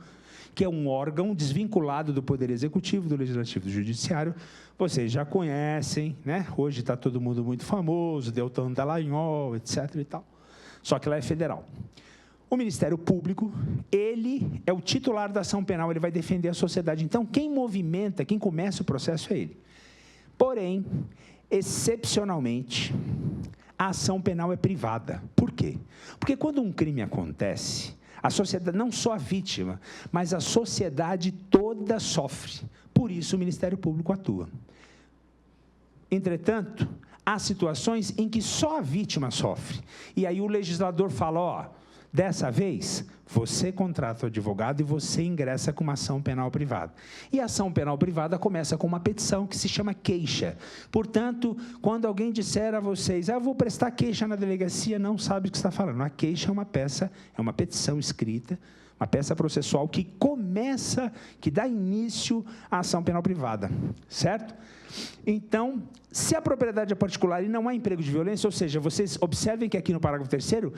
que é um órgão desvinculado do Poder Executivo, do Legislativo e do Judiciário, vocês já conhecem, né? Hoje está todo mundo muito famoso, Deltan Dallagnol, etc. e tal. Só que lá é federal. O Ministério Público, ele é o titular da ação penal, ele vai defender a sociedade. Então, quem movimenta, quem começa o processo é ele. Porém, excepcionalmente, a ação penal é privada. Por quê? Porque quando um crime acontece, a sociedade, não só a vítima, mas a sociedade toda sofre. Por isso, o Ministério Público atua. Entretanto, há situações em que só a vítima sofre. E aí o legislador fala, dessa vez, você contrata o advogado e você ingressa com uma ação penal privada. E a ação penal privada começa com uma petição que se chama queixa. Portanto, quando alguém disser a vocês, eu vou prestar queixa na delegacia, não sabe o que está falando. A queixa é uma petição escrita, uma peça processual que começa, que dá início à ação penal privada, certo? Então, se a propriedade é particular e não há emprego de violência, ou seja, vocês observem que aqui no parágrafo 3º,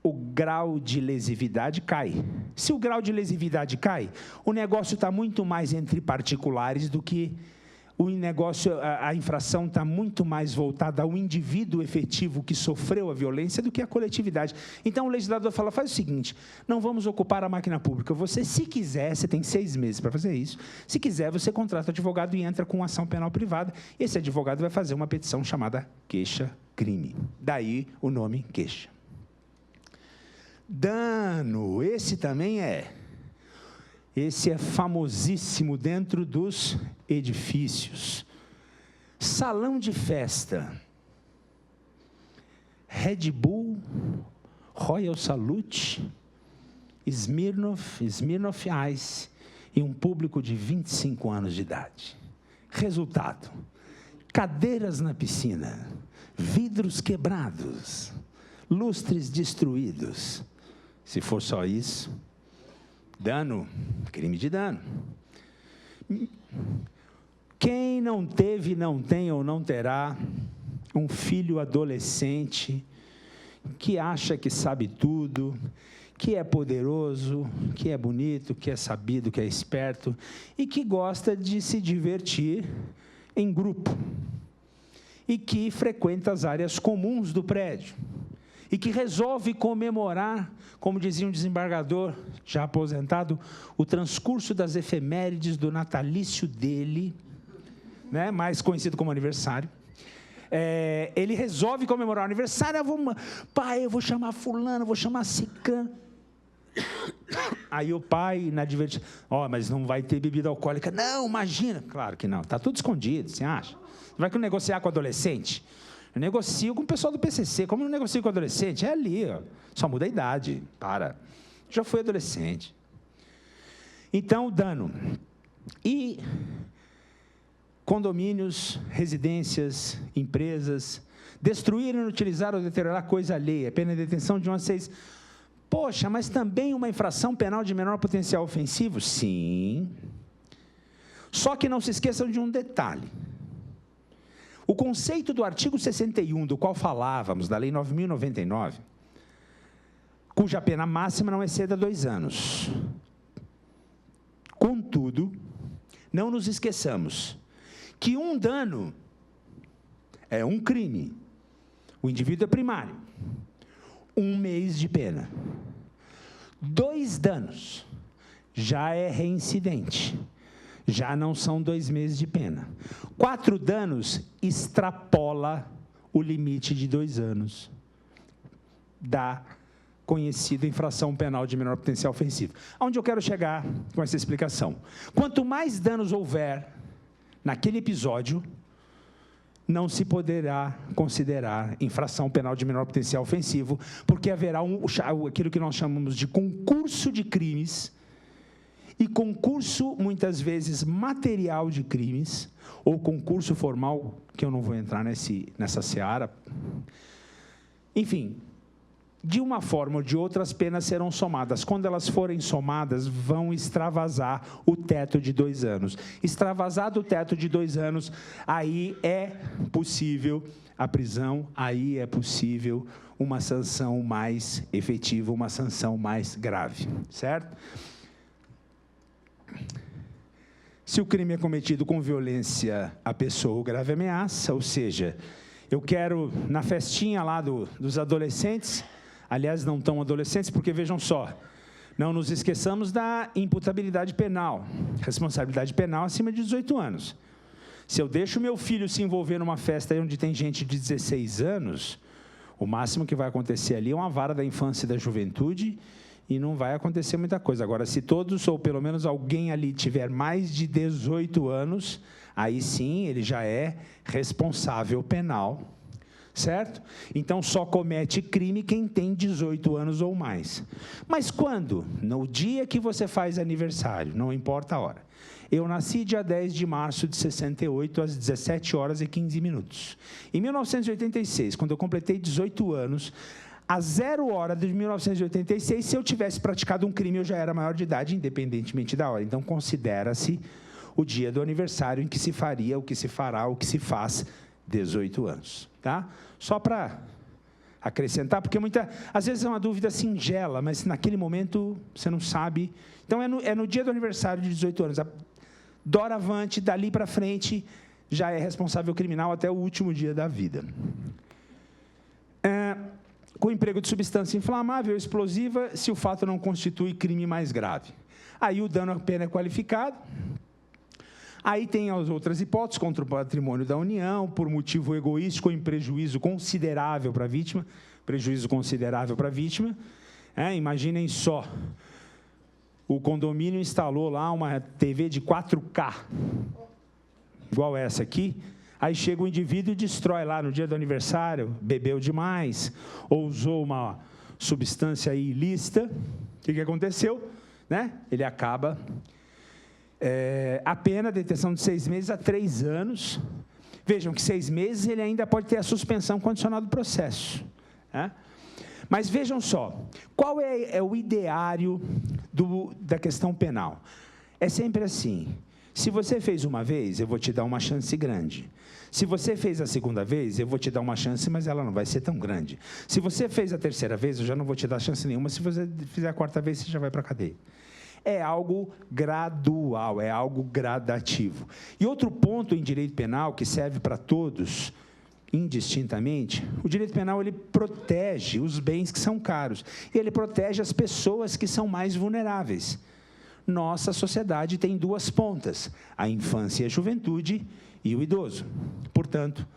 o grau de lesividade cai. Se o grau de lesividade cai, o negócio está muito mais entre particulares do que o negócio, a infração está muito mais voltada ao indivíduo efetivo que sofreu a violência do que à coletividade. Então, o legislador fala, faz o seguinte, não vamos ocupar a máquina pública. Você, se quiser, você tem 6 meses para fazer isso, se quiser, você contrata advogado e entra com ação penal privada. Esse advogado vai fazer uma petição chamada queixa-crime. Daí o nome queixa. Dano, esse é famosíssimo dentro dos edifícios. Salão de festa, Red Bull, Royal Salute, Smirnoff Ice e um público de 25 anos de idade. Resultado, cadeiras na piscina, vidros quebrados, lustres destruídos. Se for só isso, dano, crime de dano. Quem não teve, não tem ou não terá um filho adolescente que acha que sabe tudo, que é poderoso, que é bonito, que é sabido, que é esperto e que gosta de se divertir em grupo e que frequenta as áreas comuns do prédio e que resolve comemorar, como dizia um desembargador já aposentado, o transcurso das efemérides do natalício dele, né, mais conhecido como aniversário. Ele resolve comemorar o aniversário, pai, eu vou chamar fulano, vou chamar ciclano. Aí o pai, na divertida, mas não vai ter bebida alcoólica. Não, imagina. Claro que não, está tudo escondido, você acha? Vai que negociar com o adolescente? Eu negocio com o pessoal do PCC. Como eu negocio com o adolescente? É ali, só muda a idade. Já fui adolescente. Então, dano. E condomínios, residências, empresas, destruir, inutilizar ou deteriorar coisa alheia, pena de detenção de 1 a 6. Poxa, mas também uma infração penal de menor potencial ofensivo? Sim. Só que não se esqueçam de um detalhe. O conceito do artigo 61, do qual falávamos, da Lei 9.099, cuja pena máxima não exceda 2 anos. não nos esqueçamos que um dano é um crime. O indivíduo é primário. 1 mês de pena. 2 danos já é reincidente. Já não são 2 meses de pena. 4 danos extrapola o limite de 2 anos da conhecida infração penal de menor potencial ofensivo. Aonde eu quero chegar com essa explicação? Quanto mais danos houver naquele episódio, não se poderá considerar infração penal de menor potencial ofensivo, porque haverá aquilo que nós chamamos de concurso de crimes, e concurso, muitas vezes, material de crimes, ou concurso formal, que eu não vou entrar nessa seara. Enfim, de uma forma ou de outra, as penas serão somadas. Quando elas forem somadas, vão extravasar o teto de 2 anos. Extravasado o teto de 2 anos, aí é possível a prisão, aí é possível uma sanção mais efetiva, uma sanção mais grave, certo? Se o crime é cometido com violência à pessoa ou grave ameaça, ou seja, eu quero, na festinha lá dos adolescentes, aliás, não tão adolescentes, porque vejam só, não nos esqueçamos da imputabilidade penal, responsabilidade penal acima de 18 anos. Se eu deixo meu filho se envolver numa festa onde tem gente de 16 anos, o máximo que vai acontecer ali é uma vara da infância e da juventude, e não vai acontecer muita coisa. Agora, se todos, ou pelo menos alguém ali, tiver mais de 18 anos, aí sim ele já é responsável penal, certo? Então, só comete crime quem tem 18 anos ou mais. Mas quando? No dia que você faz aniversário, não importa a hora. Eu nasci dia 10 de março de 68, às 17 horas e 15 minutos. Em 1986, quando eu completei 18 anos, a 0 hora de 1986, se eu tivesse praticado um crime, eu já era maior de idade, independentemente da hora. Então, considera-se o dia do aniversário em que se faria, o que se fará, o que se faz 18 anos. Tá? Só para acrescentar, porque às vezes é uma dúvida singela, mas naquele momento você não sabe. Então, é no dia do aniversário de 18 anos. Doravante, dali para frente, já é responsável criminal até o último dia da vida. Com emprego de substância inflamável ou explosiva, se o fato não constitui crime mais grave. Aí o dano à pena é qualificado. Aí tem as outras hipóteses, contra o patrimônio da União, por motivo egoístico ou em prejuízo considerável para a vítima. Prejuízo considerável para a vítima. Imaginem só, o condomínio instalou lá uma TV de 4K, igual essa aqui. Aí chega o indivíduo e destrói lá no dia do aniversário, bebeu demais, ou usou uma substância ilícita. O que aconteceu? Ele acaba... a pena, detenção de 6 meses a 3 anos. Vejam que 6 meses ele ainda pode ter a suspensão condicional do processo. Mas vejam só, qual é o ideário da questão penal? É sempre assim. Se você fez uma vez, eu vou te dar uma chance grande. Se você fez a segunda vez, eu vou te dar uma chance, mas ela não vai ser tão grande. Se você fez a terceira vez, eu já não vou te dar chance nenhuma. Se você fizer a 4ª vez, você já vai para a cadeia. É algo gradual, é algo gradativo. E outro ponto em direito penal, que serve para todos, indistintamente, o direito penal ele protege os bens que são caros. E ele protege as pessoas que são mais vulneráveis. Nossa sociedade tem 2 pontas, a infância e a juventude e o idoso. Portanto,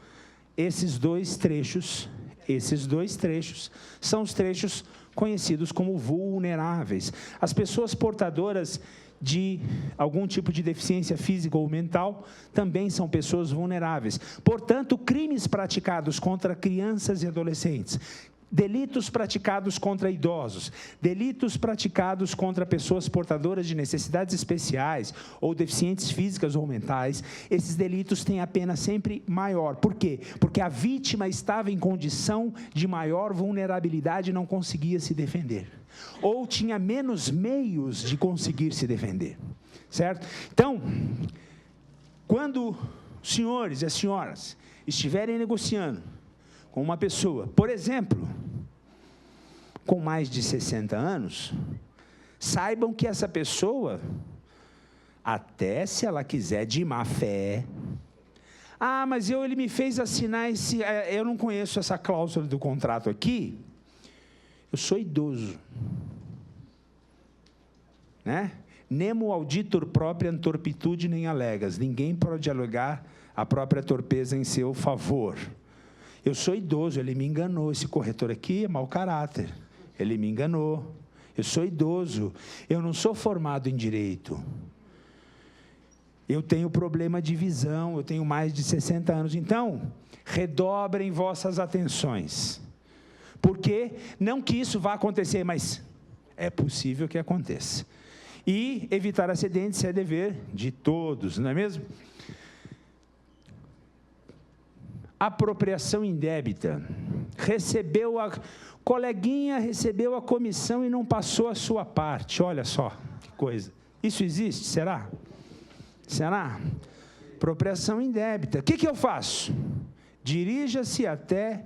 esses dois trechos são os trechos conhecidos como vulneráveis. As pessoas portadoras de algum tipo de deficiência física ou mental também são pessoas vulneráveis. Portanto, crimes praticados contra crianças e adolescentes, delitos praticados contra idosos, delitos praticados contra pessoas portadoras de necessidades especiais ou deficientes físicas ou mentais, esses delitos têm a pena sempre maior. Por quê? Porque a vítima estava em condição de maior vulnerabilidade e não conseguia se defender. Ou tinha menos meios de conseguir se defender. Certo? Então, quando os senhores e as senhoras estiverem negociando com uma pessoa, por exemplo, com mais de 60 anos, saibam que essa pessoa, Até se ela quiser de má fé. Ah, mas ele me fez assinar esse... Eu não conheço essa cláusula do contrato aqui. Eu sou idoso. Né? Nemo auditor propriam torpitude nem alegas. Ninguém pode alegar a própria torpeza em seu favor. Eu sou idoso, ele me enganou. Esse corretor aqui é mau caráter. Ele me enganou. Eu sou idoso. Eu não sou formado em direito. Eu tenho problema de visão, eu tenho mais de 60 anos. Então, redobrem vossas atenções. Porque, não que isso vá acontecer, mas é possível que aconteça. E evitar acidentes é dever de todos, não é mesmo? Apropriação indébita. Coleguinha recebeu a comissão e não passou a sua parte. Olha só, que coisa. Isso existe? Será? Será? Apropriação indébita. O que eu faço? Dirija-se até...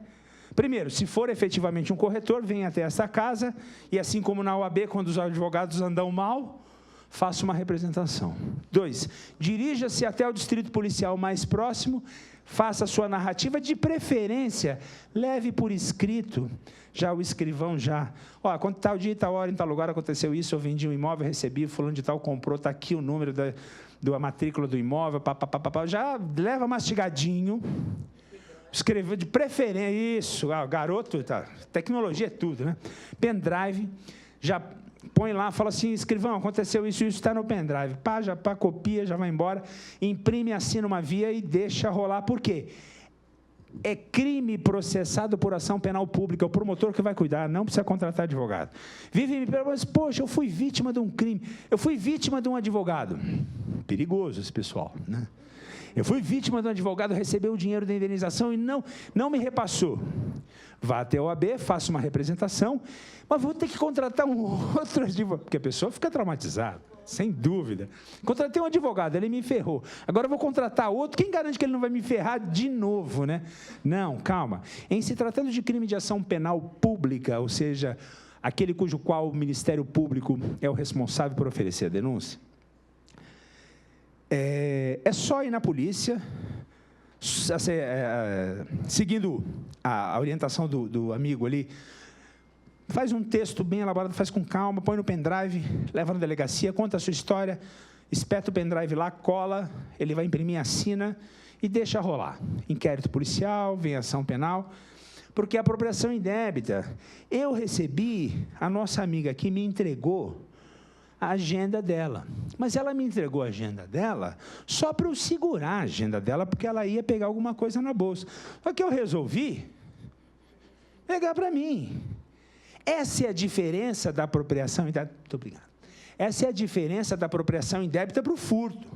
Primeiro, se for efetivamente um corretor, venha até essa casa, e assim como na OAB, quando os advogados andam mal, faça uma representação. 2, dirija-se até o distrito policial mais próximo, faça a sua narrativa, de preferência, leve por escrito, já o escrivão quando tal dia, tal hora, em tal lugar aconteceu isso, eu vendi um imóvel, recebi, fulano de tal comprou, está aqui o número da matrícula do imóvel, já leva mastigadinho, escreveu de preferência, isso, garoto, tá, tecnologia é tudo, né? Pendrive, já põe lá, fala assim, escrivão, aconteceu isso, está no pendrive, copia, já vai embora, imprime, assina uma via e deixa rolar. Por quê? É crime processado por ação penal pública, é o promotor que vai cuidar, não precisa contratar advogado. Vive me pergunta, mas, poxa, eu fui vítima de um crime, eu fui vítima de um advogado. Perigoso esse pessoal, né? Eu fui vítima de um advogado, recebeu o dinheiro da indenização e não me repassou. Vá até a OAB, faça uma representação, mas vou ter que contratar um outro advogado, porque a pessoa fica traumatizada, sem dúvida. Contratei um advogado, ele me ferrou. Agora eu vou contratar outro, quem garante que ele não vai me ferrar de novo, né? Não, calma. Em se tratando de crime de ação penal pública, ou seja, aquele cujo qual o Ministério Público é o responsável por oferecer a denúncia, é só ir na polícia, seguindo a orientação do amigo ali, faz um texto bem elaborado, faz com calma, põe no pendrive, leva na delegacia, conta a sua história, espeta o pendrive lá, cola, ele vai imprimir, assina e deixa rolar. Inquérito policial, vem ação penal, porque a apropriação indébita, eu recebi, a nossa amiga aqui me entregou a agenda dela, mas ela me entregou a agenda dela só para eu segurar a agenda dela, porque ela ia pegar alguma coisa na bolsa. Só que eu resolvi pegar para mim. Essa é a diferença da apropriação indébita. Muito obrigado. Essa é a diferença da apropriação indébita para o furto.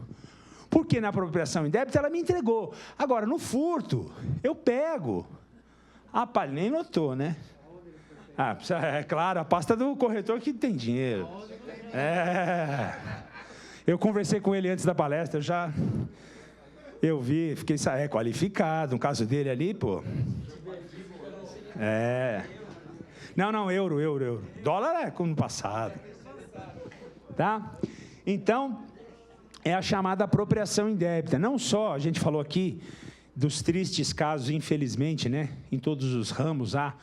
Porque na apropriação indébita ela me entregou. Agora, no furto, eu pego. Nem notou, né? É claro, a pasta do corretor que tem dinheiro. Eu conversei com ele antes da palestra, eu vi, fiquei qualificado, no caso dele ali, pô. Não, euro. Dólar é como no passado. Tá? Então, é a chamada apropriação indébita. Não só, a gente falou aqui dos tristes casos, infelizmente, né? Em todos os ramos há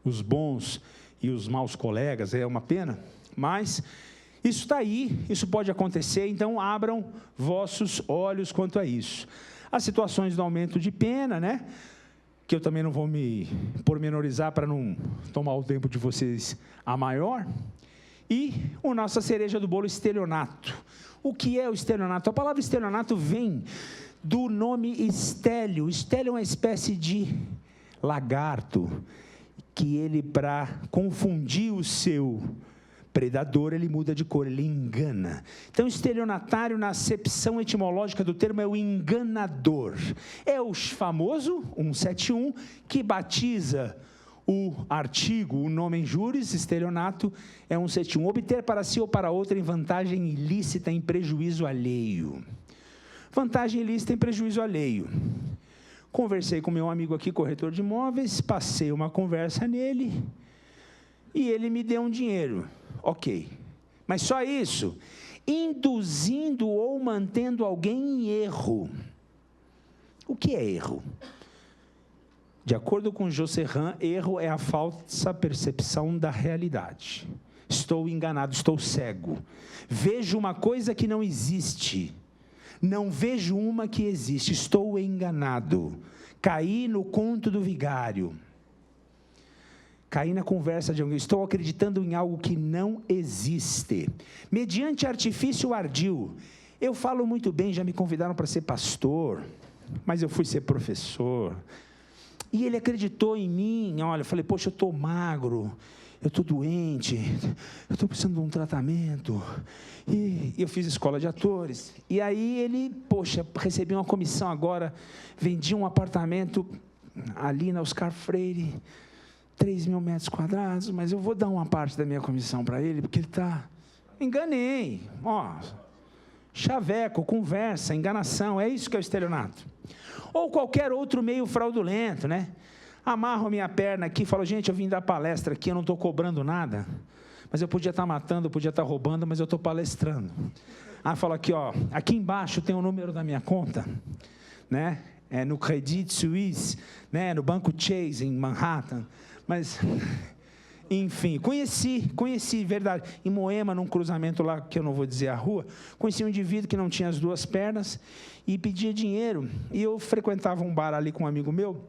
os bons e os maus colegas, é uma pena, mas isso está aí, isso pode acontecer, então abram vossos olhos quanto a isso. As situações do aumento de pena, né? Que eu também não vou me pormenorizar para não tomar o tempo de vocês a maior. E a nossa cereja do bolo, estelionato. O que é o estelionato? A palavra estelionato vem do nome estélio. Estélio é uma espécie de lagarto, que ele, para confundir o seu predador, ele muda de cor, ele engana. Então, estelionatário, na acepção etimológica do termo, é o enganador. É o famoso 171, que batiza o artigo, o nome em juris, estelionato, é 171. Obter para si ou para outra em vantagem ilícita, em prejuízo alheio. Vantagem ilícita em prejuízo alheio. Conversei com meu amigo aqui, corretor de imóveis, passei uma conversa nele e ele me deu um dinheiro. Ok. Mas só isso. induzindo ou mantendo alguém em erro. O que é erro? De acordo com José Ram, erro é a falsa percepção da realidade. Estou enganado, estou cego. Vejo uma coisa que não existe. Não vejo uma que existe. Estou enganado. Caí no conto do vigário. Caí na conversa de alguém. Estou acreditando em algo que não existe. Mediante artifício ardil. Eu falo muito bem, já me convidaram para ser pastor, mas eu fui ser professor. E ele acreditou em mim. Olha, eu falei, poxa, eu estou magro, eu estou doente, eu estou precisando de um tratamento. E eu fiz escola de atores. E aí ele, poxa, recebi uma comissão agora, vendi um apartamento ali na Oscar Freire, 3.000 metros quadrados, mas eu vou dar uma parte da minha comissão para ele, porque ele está... Enganei. Ó, chaveco, conversa, enganação, é isso que é o estelionato. Ou qualquer outro meio fraudulento, né? Amarro minha perna aqui e falo, gente, eu vim dar palestra aqui, eu não estou cobrando nada, mas eu podia estar matando, eu podia estar roubando, mas eu estou palestrando. Aí falo aqui, ó, aqui embaixo tem o número da minha conta, né? É no Credit Suisse, né? No Banco Chase, em Manhattan, mas... Enfim, conheci, verdade, em Moema, num cruzamento lá, que eu não vou dizer a rua, conheci um indivíduo que não tinha as duas pernas e pedia dinheiro, e eu frequentava um bar ali com um amigo meu,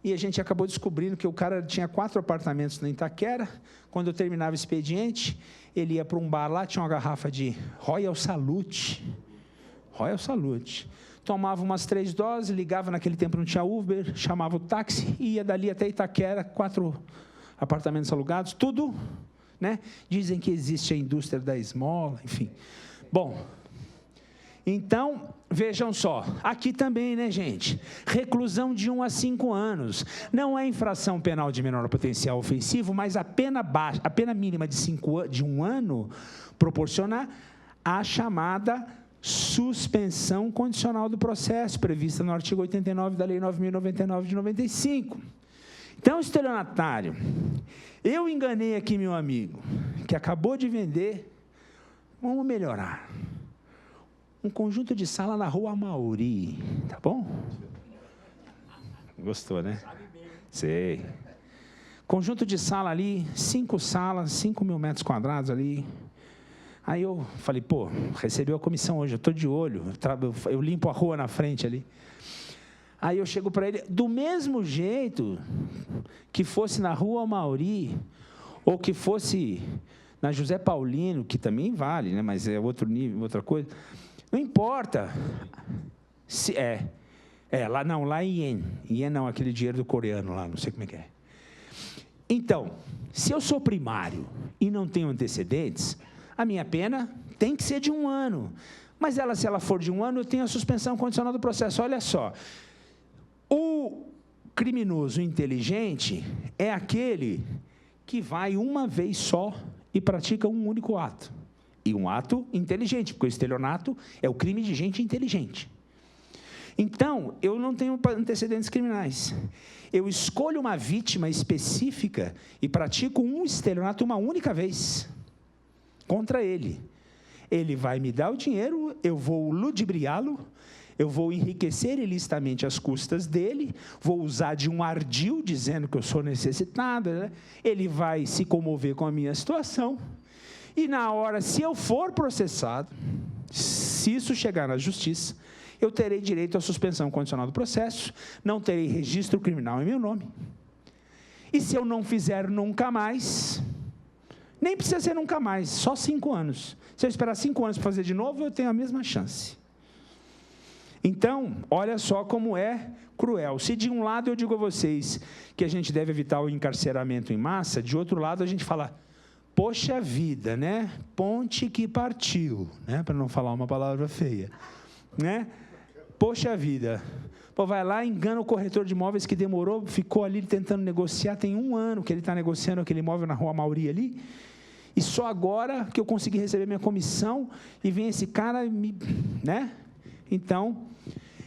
e a gente acabou descobrindo que o cara tinha 4 apartamentos na Itaquera. Quando eu terminava o expediente, ele ia para um bar lá, tinha uma garrafa de Royal Salute, tomava umas 3 doses, ligava, naquele tempo não tinha Uber, chamava o táxi, e ia dali até Itaquera, 4 apartamentos alugados, tudo, né? Dizem que existe a indústria da esmola, enfim. Bom, então, vejam só, aqui também, né, gente? Reclusão de 1 a 5 anos. Não é infração penal de menor potencial ofensivo, mas a pena baixa, a pena mínima de 1 ano proporciona a chamada suspensão condicional do processo, prevista no artigo 89 da Lei 9.099 de 95. Então, estelionatário, eu enganei aqui meu amigo, que acabou de vender, vamos melhorar, um conjunto de sala na Rua Amauri, tá bom? Gostou, né? Sei. Conjunto de sala ali, 5 salas, 5.000 metros quadrados ali. Aí eu falei, pô, recebeu a comissão hoje, eu estou de olho, eu limpo a rua na frente ali. Aí eu chego para ele, do mesmo jeito que fosse na Rua Amauri, ou que fosse na José Paulino, que também vale, né, mas é outro nível, outra coisa. Não importa. Se lá não, lá em Ien. Ien não, aquele dinheiro do coreano lá, não sei como é que é. Então, se eu sou primário e não tenho antecedentes, a minha pena tem que ser de 1 ano. Mas se ela for de 1 ano, eu tenho a suspensão condicional do processo. Olha só. O criminoso inteligente é aquele que vai uma vez só e pratica um único ato. E um ato inteligente, porque o estelionato é o crime de gente inteligente. Então, eu não tenho antecedentes criminais. Eu escolho uma vítima específica e pratico um estelionato uma única vez contra ele. Ele vai me dar o dinheiro, eu vou ludibriá-lo, eu vou enriquecer ilicitamente às custas dele, vou usar de um ardil, dizendo que eu sou necessitado, né? Ele vai se comover com a minha situação, e na hora, se eu for processado, se isso chegar na justiça, eu terei direito à suspensão condicional do processo, não terei registro criminal em meu nome. E se eu não fizer nunca mais, nem precisa ser nunca mais, só 5 anos. Se eu esperar 5 anos para fazer de novo, eu tenho a mesma chance. Então, olha só como é cruel. Se de um lado eu digo a vocês que a gente deve evitar o encarceramento em massa, de outro lado a gente fala, poxa vida, né? Ponte que partiu, né? Para não falar uma palavra feia, né? Poxa vida. Pô, vai lá, engana o corretor de imóveis que demorou, ficou ali tentando negociar, tem 1 ano que ele está negociando aquele imóvel na Rua Amauri ali, e só agora que eu consegui receber minha comissão, e vem esse cara, né? Então,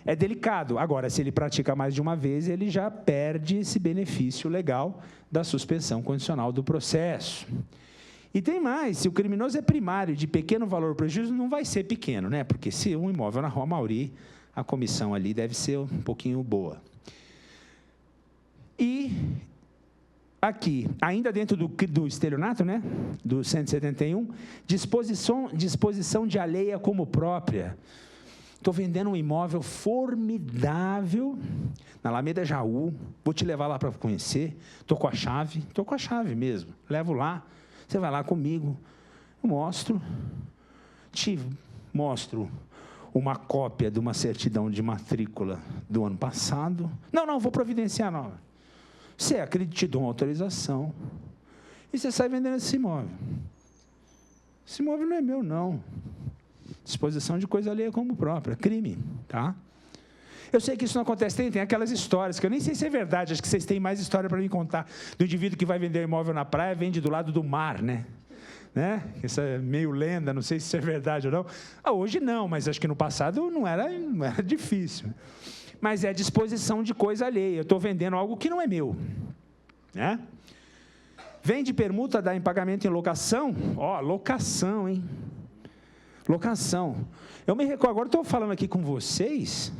é delicado. Agora, se ele pratica mais de uma vez, ele já perde esse benefício legal da suspensão condicional do processo. E tem mais, se o criminoso é primário, de pequeno valor, o prejuízo não vai ser pequeno, né? Porque se um imóvel na Rua Mauri, a comissão ali deve ser um pouquinho boa. E aqui, ainda dentro do estelionato, né? Do 171, disposição de alheia como própria. Estou vendendo um imóvel formidável na Alameda Jaú, vou te levar lá para conhecer, estou com a chave mesmo, levo lá, você vai lá comigo, eu te mostro uma cópia de uma certidão de matrícula do ano passado, não, vou providenciar nova, você acredita, te dou uma autorização, e você sai vendendo esse imóvel não é meu não, disposição de coisa alheia como própria, crime, tá? Eu sei que isso não acontece, tem aquelas histórias, que eu nem sei se é verdade, acho que vocês têm mais história para me contar, do indivíduo que vai vender um imóvel na praia, vende do lado do mar, né? Isso é meio lenda, não sei se isso é verdade ou não. Hoje não, mas acho que no passado não era difícil. Mas é disposição de coisa alheia, eu estou vendendo algo que não é meu, né? Vende permuta, dá em pagamento em locação, locação, hein? Locação. Eu me recordo, agora estou falando aqui com vocês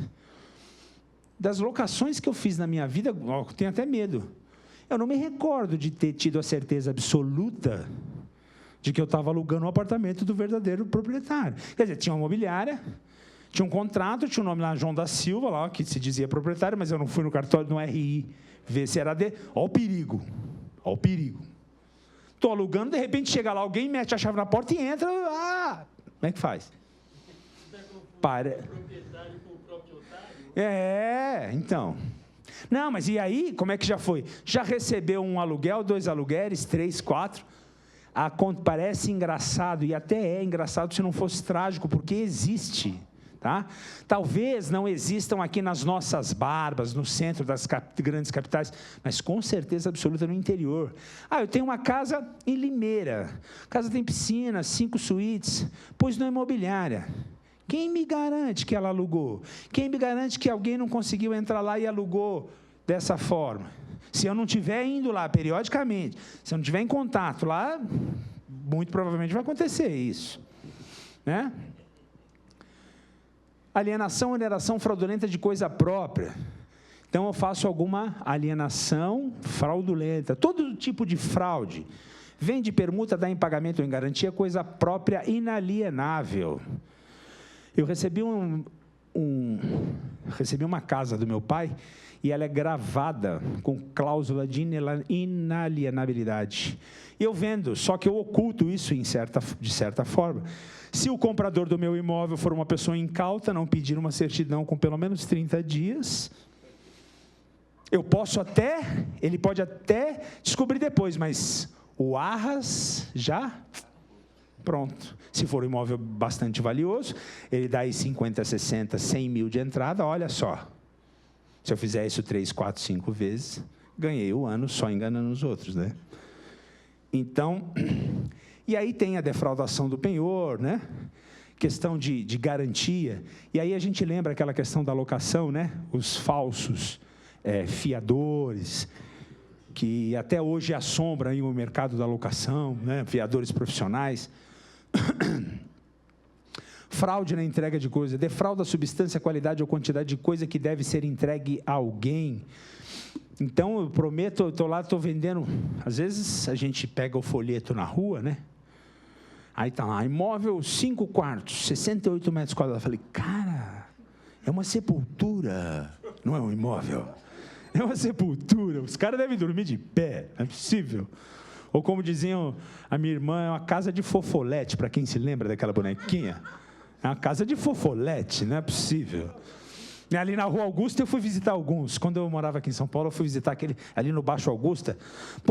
das locações que eu fiz na minha vida, tenho até medo. Eu não me recordo de ter tido a certeza absoluta de que eu estava alugando um apartamento do verdadeiro proprietário. Quer dizer, tinha uma imobiliária, tinha um contrato, tinha o nome lá, João da Silva, lá, que se dizia proprietário, mas eu não fui no cartório, no RI, ver se era dele. Olha o perigo. Estou alugando, de repente chega lá alguém, mete a chave na porta e entra, como é que faz? Então. Não, mas e aí, como é que já foi? Já recebeu um aluguel, 2 aluguéis, 3, 4? Parece engraçado, e até é engraçado se não fosse trágico, porque existe, tá? Talvez não existam aqui nas nossas barbas, no centro das grandes capitais, mas com certeza absoluta no interior. Eu tenho uma casa em Limeira, a casa tem piscina, 5 suítes, pus na imobiliária. Quem me garante que ela alugou? Quem me garante que alguém não conseguiu entrar lá e alugou dessa forma? Se eu não estiver indo lá periodicamente, se eu não estiver em contato lá, muito provavelmente vai acontecer isso, né? Alienação, oneração fraudulenta de coisa própria. Então, eu faço alguma alienação fraudulenta, todo tipo de fraude. Vende permuta, dá em pagamento ou em garantia, coisa própria inalienável. Eu recebi uma casa do meu pai e ela é gravada com cláusula de inalienabilidade. E eu vendo, só que eu oculto isso de certa forma. Se o comprador do meu imóvel for uma pessoa incauta, não pedir uma certidão com pelo menos 30 dias, ele pode até descobrir depois, mas o arras já... Pronto. Se for um imóvel bastante valioso, ele dá aí 50, 60, 100 mil de entrada, olha só. Se eu fizer isso 3, 4, 5 vezes, ganhei o ano só enganando os outros, né? Então, e aí tem a defraudação do penhor, né? Questão de garantia. E aí a gente lembra aquela questão da locação, né? Os falsos fiadores, que até hoje assombram aí o mercado da locação, né? Fiadores profissionais. Fraude na entrega de coisa, defrauda a substância, qualidade ou quantidade de coisa que deve ser entregue a alguém. Então, eu prometo, eu estou lá, estou vendendo, às vezes a gente pega o folheto na rua, né? Aí está lá, imóvel 5 quartos, 68 metros quadrados. Eu falei, cara, é uma sepultura, não é um imóvel. É uma sepultura, os caras devem dormir de pé, não é possível. Ou como diziam a minha irmã, é uma casa de fofolete, para quem se lembra daquela bonequinha. É uma casa de fofolete, não é possível. E ali na Rua Augusta eu fui visitar alguns. Quando eu morava aqui em São Paulo, eu fui visitar aquele ali no Baixo Augusta.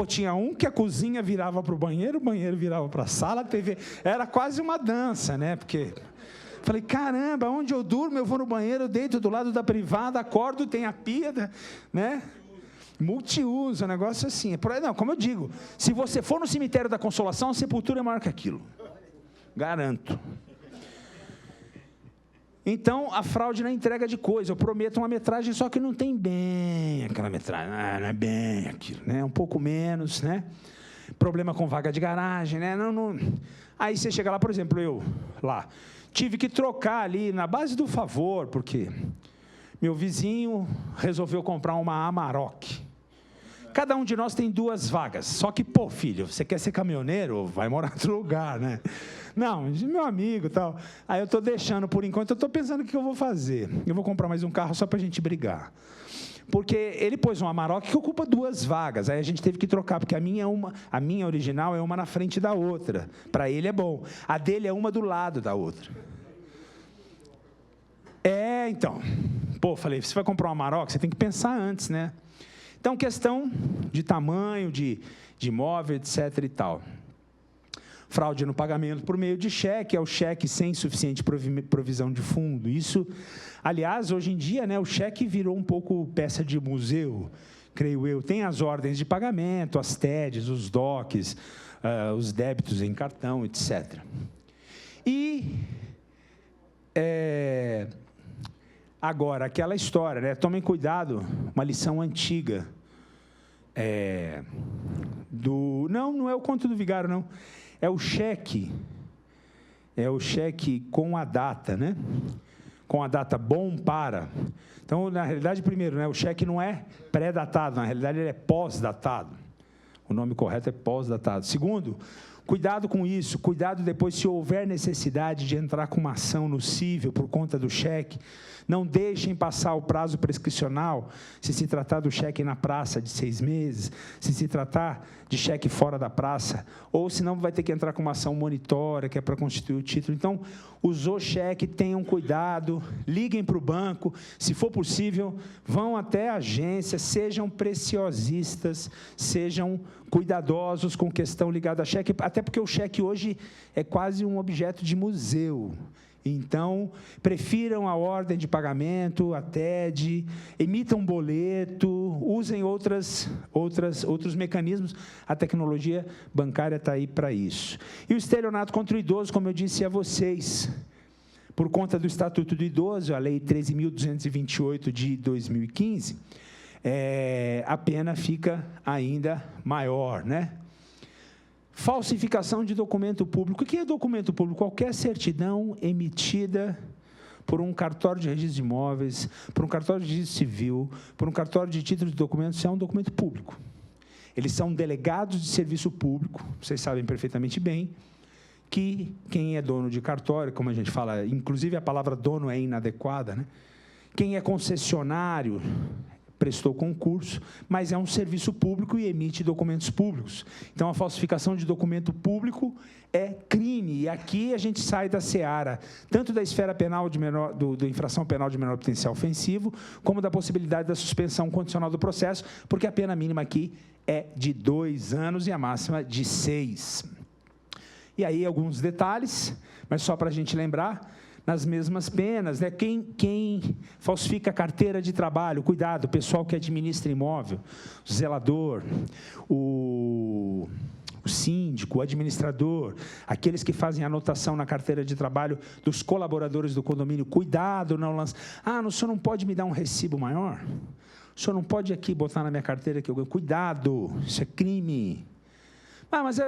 Tinha um que a cozinha virava para o banheiro virava para a sala, a TV. Era quase uma dança, né? Porque... Falei, caramba, onde eu durmo, eu vou no banheiro, deito do lado da privada, acordo, tem a pia, né? Multiuso, um negócio assim. Não, como eu digo, se você for no cemitério da Consolação, a sepultura é maior que aquilo. Garanto. Então, a fraude na entrega de coisa. Eu prometo uma metragem, só que não tem bem aquela metragem. Não é bem aquilo, né? Um pouco menos, né? problema com vaga de garagem, né? Aí você chega lá, por exemplo, eu lá, tive que trocar ali na base do favor, porque meu vizinho resolveu comprar uma Amarok. Cada um de nós tem 2 vagas. Só que, pô, filho, você quer ser caminhoneiro? Vai morar em outro lugar, né? Não, meu amigo e tal. Aí eu estou deixando, por enquanto, eu estou pensando o que eu vou fazer. Eu vou comprar mais um carro só para a gente brigar. Porque ele pôs um Amarok que ocupa 2 vagas. Aí a gente teve que trocar, porque a minha original é uma na frente da outra. Para ele é bom. A dele é uma do lado da outra. Então. Pô, falei, você vai comprar um Amarok, você tem que pensar antes, né? Então, questão de tamanho, de imóvel, etc. e tal. Fraude no pagamento por meio de cheque, é o cheque sem suficiente provisão de fundo. Isso, aliás, hoje em dia, né, o cheque virou um pouco peça de museu, creio eu. Tem as ordens de pagamento, as TEDs, os DOCs, os débitos em cartão, etc. E... agora, aquela história, né? Tomem cuidado, uma lição antiga. Não é o conto do vigário, não. É o cheque com a data, né? Com a data bom para. Então, na realidade, primeiro, né, o cheque não é pré-datado, na realidade ele é pós-datado. O nome correto é pós-datado. Segundo, cuidado com isso, cuidado depois se houver necessidade de entrar com uma ação no cível por conta do cheque. Não deixem passar o prazo prescricional, se tratar do cheque na praça de 6 meses, se tratar de cheque fora da praça, ou senão vai ter que entrar com uma ação monitória, que é para constituir o título. Então, usou cheque, tenham cuidado, liguem para o banco, se for possível, vão até a agência, sejam preciosistas, sejam cuidadosos com questão ligada a cheque, até porque o cheque hoje é quase um objeto de museu. Então, prefiram a ordem de pagamento, a TED, emitam um boleto, usem outros mecanismos. A tecnologia bancária está aí para isso. E o estelionato contra o idoso, como eu disse a vocês, por conta do Estatuto do Idoso, a Lei 13.228 de 2015, a pena fica ainda maior, né? Falsificação de documento público. O que é documento público? Qualquer certidão emitida por um cartório de registro de imóveis, por um cartório de registro civil, por um cartório de títulos de documentos, é um documento público. Eles são delegados de serviço público, vocês sabem perfeitamente bem, que quem é dono de cartório, como a gente fala, inclusive a palavra dono é inadequada, né? Quem é concessionário prestou concurso, mas é um serviço público e emite documentos públicos. Então, a falsificação de documento público é crime. E aqui a gente sai da seara, tanto da esfera penal do infração penal de menor potencial ofensivo, como da possibilidade da suspensão condicional do processo, porque a pena mínima aqui é de 2 anos e a máxima de 6. E aí, alguns detalhes, mas só para a gente lembrar, nas mesmas penas, né? Quem falsifica a carteira de trabalho, cuidado, o pessoal que administra imóvel, o zelador, o síndico, o administrador, aqueles que fazem anotação na carteira de trabalho dos colaboradores do condomínio, cuidado, não lança. O senhor não pode me dar um recibo maior? O senhor não pode aqui botar na minha carteira que eu ganho? Cuidado, isso é crime. Mas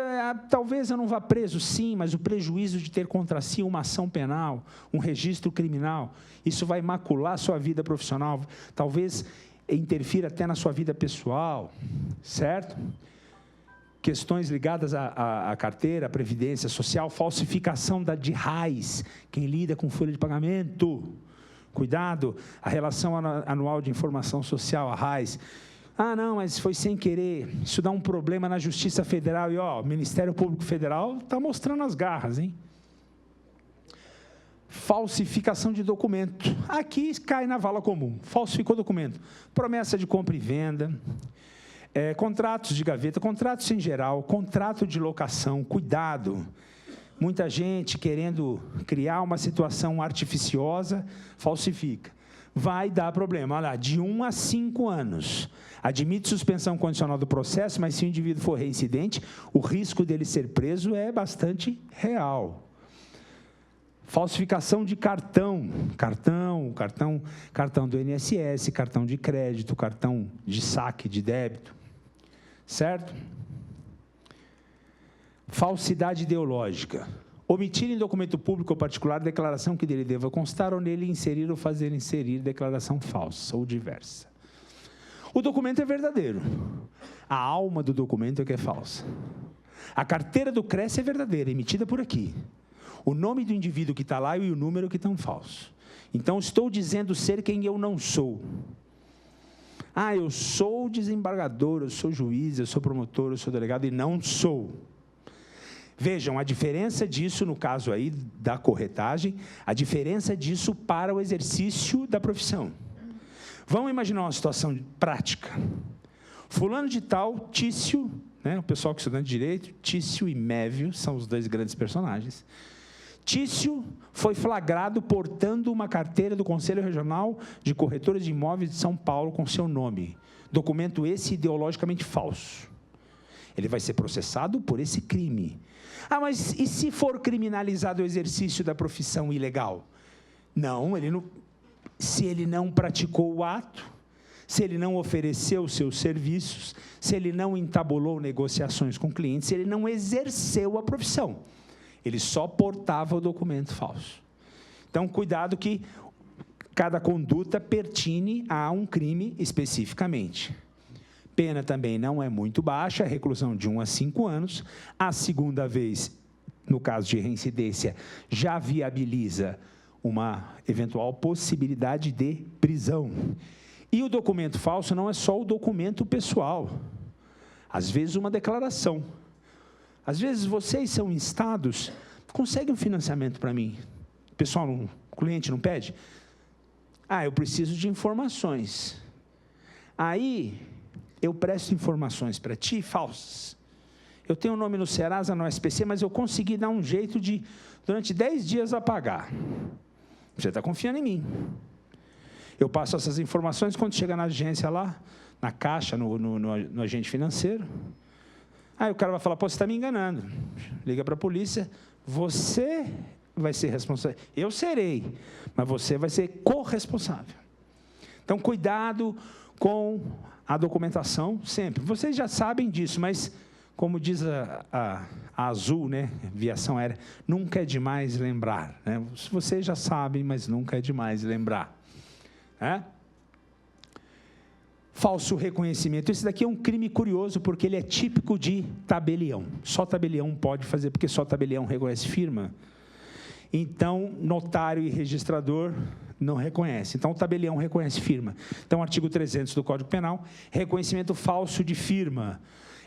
talvez eu não vá preso, sim, mas o prejuízo de ter contra si uma ação penal, um registro criminal, isso vai macular a sua vida profissional, talvez interfira até na sua vida pessoal, certo? Questões ligadas à carteira, à previdência social, falsificação de RAIS, quem lida com folha de pagamento, cuidado, a relação anual de informação social, a RAIS. Não, mas foi sem querer, isso dá um problema na Justiça Federal, e o Ministério Público Federal está mostrando as garras, hein? Falsificação de documento, aqui cai na vala comum, falsificou documento, promessa de compra e venda, contratos de gaveta, contratos em geral, contrato de locação, cuidado, muita gente querendo criar uma situação artificiosa, falsifica. Vai dar problema, olha lá, de 1 a 5 anos. Admite suspensão condicional do processo, mas se o indivíduo for reincidente, o risco dele ser preso é bastante real. Falsificação de cartão do INSS, cartão de crédito, cartão de saque, de débito, certo? Falsidade ideológica. Omitir em documento público ou particular declaração que dele deva constar ou nele inserir ou fazer inserir declaração falsa ou diversa. O documento é verdadeiro. A alma do documento é que é falsa. A carteira do CRES é verdadeira, emitida por aqui. O nome do indivíduo que está lá e o número que estão falsos. Então, estou dizendo ser quem eu não sou. Ah, eu sou desembargador, eu sou juiz, eu sou promotor, eu sou delegado, e não sou. Vejam, a diferença disso, no caso aí da corretagem, a diferença disso para o exercício da profissão. Vamos imaginar uma situação prática. Fulano de tal, Tício, né, o pessoal que estuda direito, Tício e Mévio, são os dois grandes personagens. Tício foi flagrado portando uma carteira do Conselho Regional de Corretores de Imóveis de São Paulo com seu nome. Documento esse ideologicamente falso. Ele vai ser processado por esse crime. Ah, mas e se for criminalizado o exercício da profissão ilegal? Não, se ele não praticou o ato, se ele não ofereceu seus serviços, se ele não entabulou negociações com clientes, se ele não exerceu a profissão. Ele só portava o documento falso. Então, cuidado que cada conduta pertine a um crime especificamente. Pena também não é muito baixa, reclusão de 1 a 5 anos. A segunda vez, no caso de reincidência, já viabiliza uma eventual possibilidade de prisão. E o documento falso não é só o documento pessoal. Às vezes, uma declaração. Às vezes, vocês são instados, consegue um financiamento para mim. O pessoal, o cliente não pede? Ah, eu preciso de informações. Aí, eu presto informações para ti falsas. Eu tenho o nome no Serasa, no SPC, mas eu consegui dar um jeito de, durante 10 dias, apagar. Você está confiando em mim. Eu passo essas informações, quando chega na agência lá, na caixa, no agente financeiro. Aí o cara vai falar, pô, você está me enganando. Liga para a polícia, você vai ser responsável. Eu serei, mas você vai ser corresponsável. Então, cuidado com a documentação sempre. Vocês já sabem disso, mas, como diz a Azul, né, Viação Aérea, nunca é demais lembrar. Né? Vocês já sabem, mas nunca é demais lembrar. Falso reconhecimento. Esse daqui é um crime curioso, porque ele é típico de tabelião. Só tabelião pode fazer, porque só tabelião reconhece firma. Então, notário e registrador não reconhece. Então, o tabelião reconhece firma. Então, artigo 300 do Código Penal, reconhecimento falso de firma.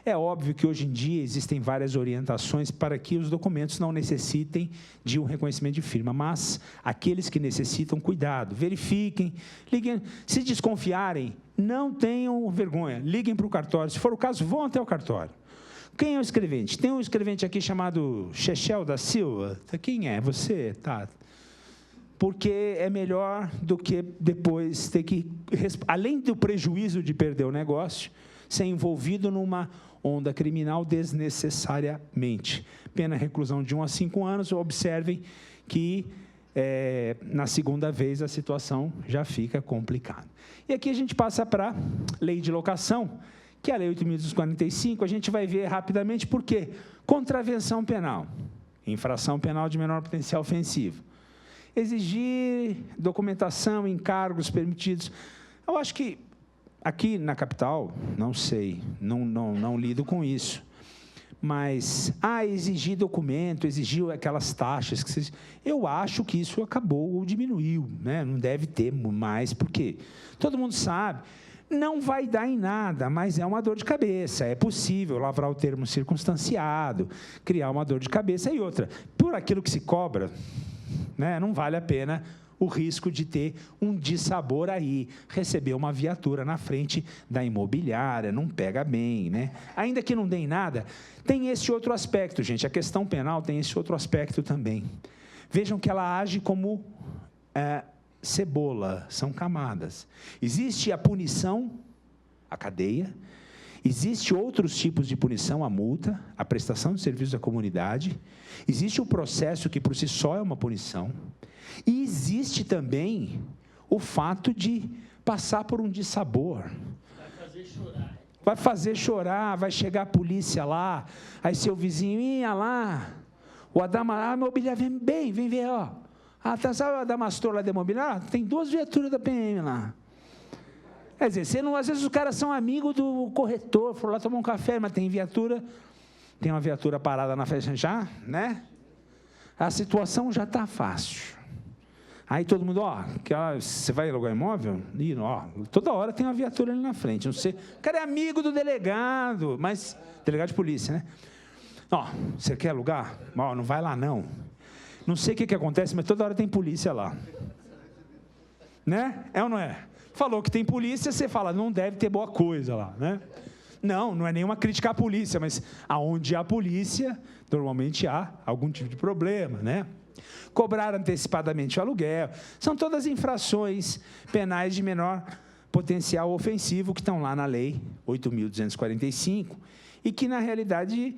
É óbvio que, hoje em dia, existem várias orientações para que os documentos não necessitem de um reconhecimento de firma, mas aqueles que necessitam, cuidado, verifiquem, liguem. Se desconfiarem, não tenham vergonha, liguem para o cartório. Se for o caso, vão até o cartório. Quem é o escrevente? Tem um escrevente aqui chamado Chechel da Silva. Quem é? Você? Tá. Porque é melhor do que depois ter que, além do prejuízo de perder o negócio, ser envolvido numa onda criminal desnecessariamente. Pena reclusão de 1 a 5 anos. Observem que, na segunda vez, a situação já fica complicada. E aqui a gente passa para a lei de locação, que é a Lei 8.245, a gente vai ver rapidamente por quê. Contravenção penal, infração penal de menor potencial ofensivo. Exigir documentação, encargos permitidos. Eu acho que aqui na capital, não sei, não lido com isso. Mas, exigir documento, exigir aquelas taxas. Eu acho que isso acabou ou diminuiu, né? Não deve ter mais, porque todo mundo sabe. Não vai dar em nada, mas é uma dor de cabeça. É possível lavrar o termo circunstanciado, criar uma dor de cabeça. E outra, por aquilo que se cobra, né, não vale a pena o risco de ter um dissabor aí, receber uma viatura na frente da imobiliária, não pega bem, né? Ainda que não dê em nada, tem esse outro aspecto, gente. A questão penal tem esse outro aspecto também. Vejam que ela age como cebola, são camadas. Existe a punição, a cadeia, existe outros tipos de punição, a multa, a prestação de serviços à comunidade, existe o processo que por si só é uma punição, e existe também o fato de passar por um dissabor. Vai fazer chorar. vai fazer chorar, vai chegar a polícia lá, aí seu vizinho, ia lá, o Adamastor, vem ver, ó. Tá, sabe o Adamastor lá de imobiliária? Tem 2 viaturas da PM lá. Quer dizer, às vezes os caras são amigos do corretor, foram lá tomar um café, mas tem uma viatura parada na frente já, né? A situação já está fácil. Aí todo mundo, você vai alugar imóvel? Toda hora tem uma viatura ali na frente. Não sei, o cara é amigo do delegado, mas delegado de polícia, né? Você quer alugar? Não vai lá não. Não sei o que acontece, mas toda hora tem polícia lá. Né? É ou não é? Falou que tem polícia, você fala, não deve ter boa coisa lá, né? Não é nenhuma crítica à polícia, mas aonde há polícia, normalmente há algum tipo de problema, né? Cobrar antecipadamente o aluguel, são todas infrações penais de menor potencial ofensivo que estão lá na Lei 8.245 e que, na realidade,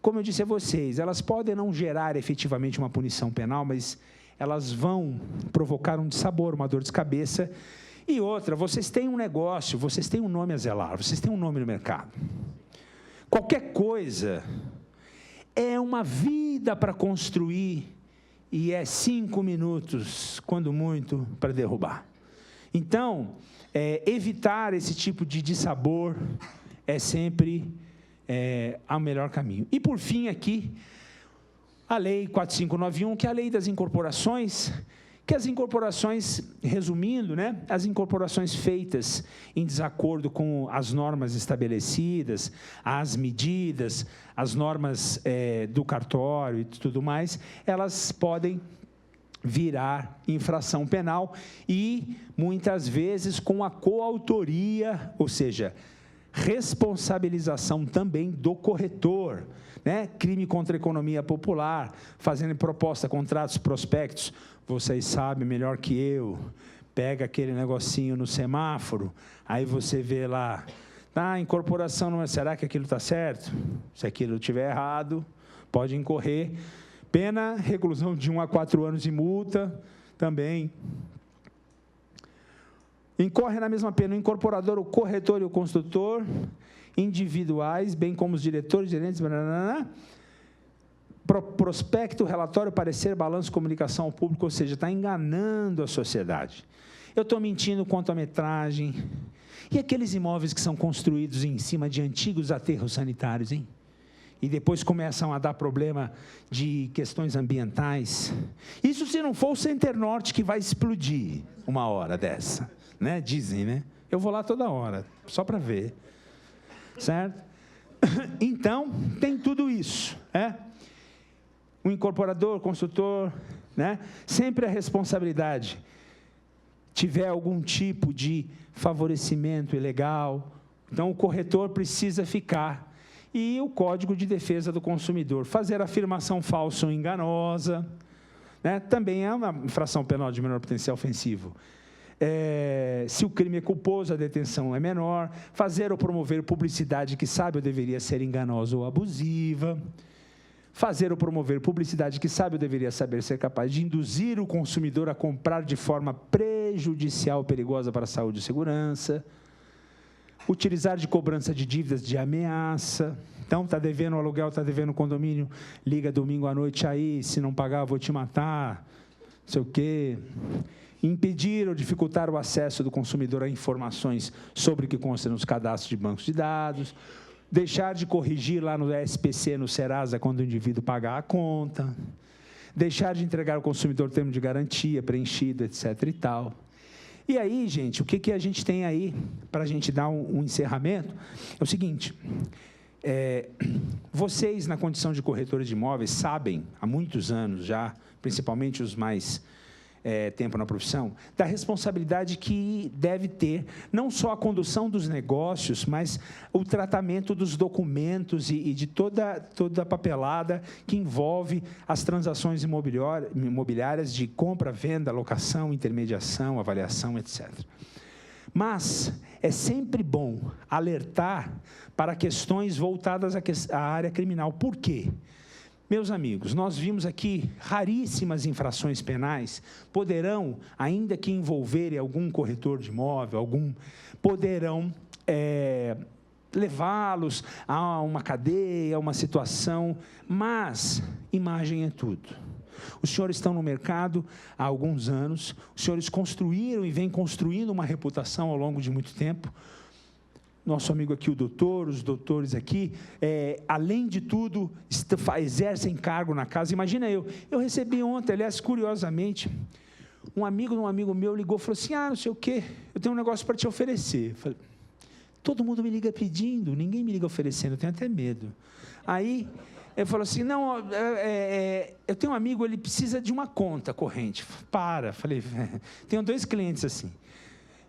como eu disse a vocês, elas podem não gerar efetivamente uma punição penal, mas elas vão provocar um dissabor, uma dor de cabeça. E outra, vocês têm um negócio, vocês têm um nome a zelar, vocês têm um nome no mercado. Qualquer coisa é uma vida para construir e é 5 minutos, quando muito, para derrubar. Então, evitar esse tipo de dissabor é sempre o melhor caminho. E, por fim, aqui, a Lei 4591, que é a Lei das Incorporações, que as incorporações, resumindo, né, as incorporações feitas em desacordo com as normas estabelecidas, as medidas, as normas do cartório e tudo mais, elas podem virar infração penal e, muitas vezes, com a coautoria, ou seja, responsabilização também do corretor, né? Crime contra a economia popular, fazendo proposta, contratos, prospectos. Vocês sabem melhor que eu, pega aquele negocinho no semáforo, aí você vê lá, a incorporação não é, será que aquilo está certo? Se aquilo estiver errado, pode incorrer. Pena, reclusão de 1 a 4 anos e multa, também. Incorre na mesma pena o incorporador, o corretor e o construtor, individuais, bem como os diretores, gerentes, prospecto, relatório, parecer, balanço, comunicação ao público, ou seja, está enganando a sociedade. Eu estou mentindo quanto à metragem. E aqueles imóveis que são construídos em cima de antigos aterros sanitários, hein? E depois começam a dar problema de questões ambientais. Isso se não for o Center Norte que vai explodir uma hora dessa, né? Dizem, né? Eu vou lá toda hora, só para ver. Certo? Então, tem tudo isso, o incorporador, consultor, né? Sempre a responsabilidade. Tiver algum tipo de favorecimento ilegal, então o corretor precisa ficar. E o Código de Defesa do Consumidor, fazer afirmação falsa ou enganosa, né? Também é uma infração penal de menor potencial ofensivo. Se o crime é culposo, a detenção é menor. Fazer ou promover publicidade que sabe ou deveria ser enganosa ou abusiva. Fazer ou promover publicidade que sabe ou deveria saber ser capaz de induzir o consumidor a comprar de forma prejudicial ou perigosa para a saúde e segurança. Utilizar de cobrança de dívidas de ameaça. Então, está devendo o aluguel, está devendo o condomínio, liga domingo à noite aí, se não pagar, eu vou te matar, não sei o quê. Impedir ou dificultar o acesso do consumidor a informações sobre o que consta nos cadastros de bancos de dados. Deixar de corrigir lá no SPC, no Serasa, quando o indivíduo pagar a conta. Deixar de entregar ao consumidor termo de garantia preenchido, etc. e tal. E aí, gente, o que a gente tem aí, para a gente dar um encerramento, é o seguinte, vocês, na condição de corretores de imóveis, sabem, há muitos anos já, principalmente os mais tempo na profissão, da responsabilidade que deve ter, não só a condução dos negócios, mas o tratamento dos documentos e de toda a papelada que envolve as transações imobiliárias de compra, venda, locação, intermediação, avaliação, etc. Mas é sempre bom alertar para questões voltadas à área criminal. Por quê? Meus amigos, nós vimos aqui raríssimas infrações penais, poderão, ainda que envolverem algum corretor de imóvel, poderão levá-los a uma cadeia, a uma situação, mas imagem é tudo. Os senhores estão no mercado há alguns anos, os senhores construíram e vêm construindo uma reputação ao longo de muito tempo. Nosso amigo aqui, o doutor, os doutores aqui, além de tudo, exercem cargo na casa. Imagina eu recebi ontem, aliás, curiosamente, um amigo meu ligou e falou assim, não sei o quê, eu tenho um negócio para te oferecer. Eu falei, todo mundo me liga pedindo, ninguém me liga oferecendo, eu tenho até medo. Aí, ele falou assim, não, eu tenho um amigo, ele precisa de uma conta corrente. Falei, tenho 2 clientes assim.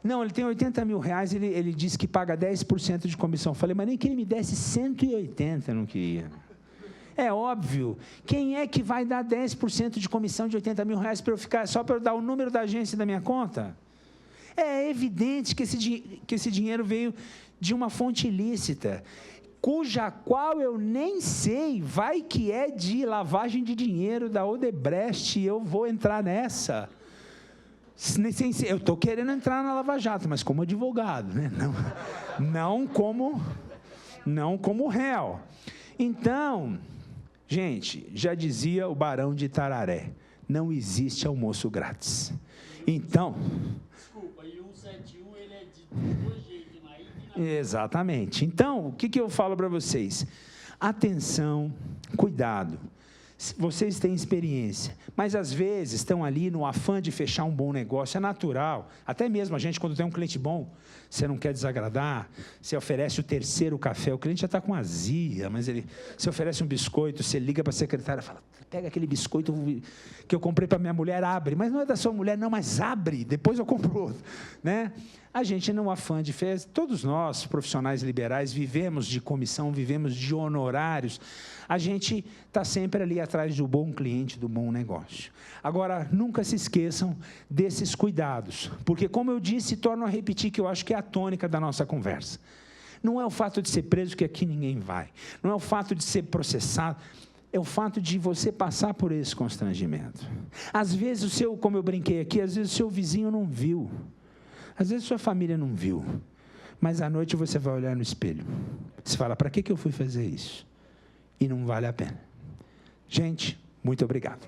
Não, ele tem 80 mil reais, ele disse que paga 10% de comissão. Falei, mas nem que ele me desse 180, eu não queria. É óbvio, quem é que vai dar 10% de comissão de 80 mil reais para eu ficar, só para eu dar o número da agência da minha conta? É evidente que esse dinheiro veio de uma fonte ilícita, cuja qual eu nem sei, vai que é de lavagem de dinheiro da Odebrecht, e eu vou entrar nessa. Eu estou querendo entrar na Lava Jato, mas como advogado, né? não como réu. Então, gente, já dizia o Barão de Itararé, não existe almoço grátis. Então... Desculpa, e 171 ele é de 2 jeitos, na ida e na... Exatamente. Então, o que eu falo para vocês? Atenção, cuidado. Vocês têm experiência, mas às vezes estão ali no afã de fechar um bom negócio, é natural, até mesmo a gente quando tem um cliente bom, você não quer desagradar, você oferece o 3º café, o cliente já está com azia, mas você oferece um biscoito, você liga para a secretária e fala, pega aquele biscoito que eu comprei para minha mulher, abre, mas não é da sua mulher não, mas abre, depois eu compro outro, né? A gente não afã de festa, todos nós, profissionais liberais, vivemos de comissão, vivemos de honorários, a gente está sempre ali atrás do bom cliente, do bom negócio. Agora, nunca se esqueçam desses cuidados, porque, como eu disse, torno a repetir que eu acho que é a tônica da nossa conversa. Não é o fato de ser preso que aqui ninguém vai, não é o fato de ser processado, é o fato de você passar por esse constrangimento. Às vezes, como eu brinquei aqui, às vezes o seu vizinho não viu, às vezes sua família não viu, mas à noite você vai olhar no espelho. Você fala, para que eu fui fazer isso? E não vale a pena. Gente, muito obrigado.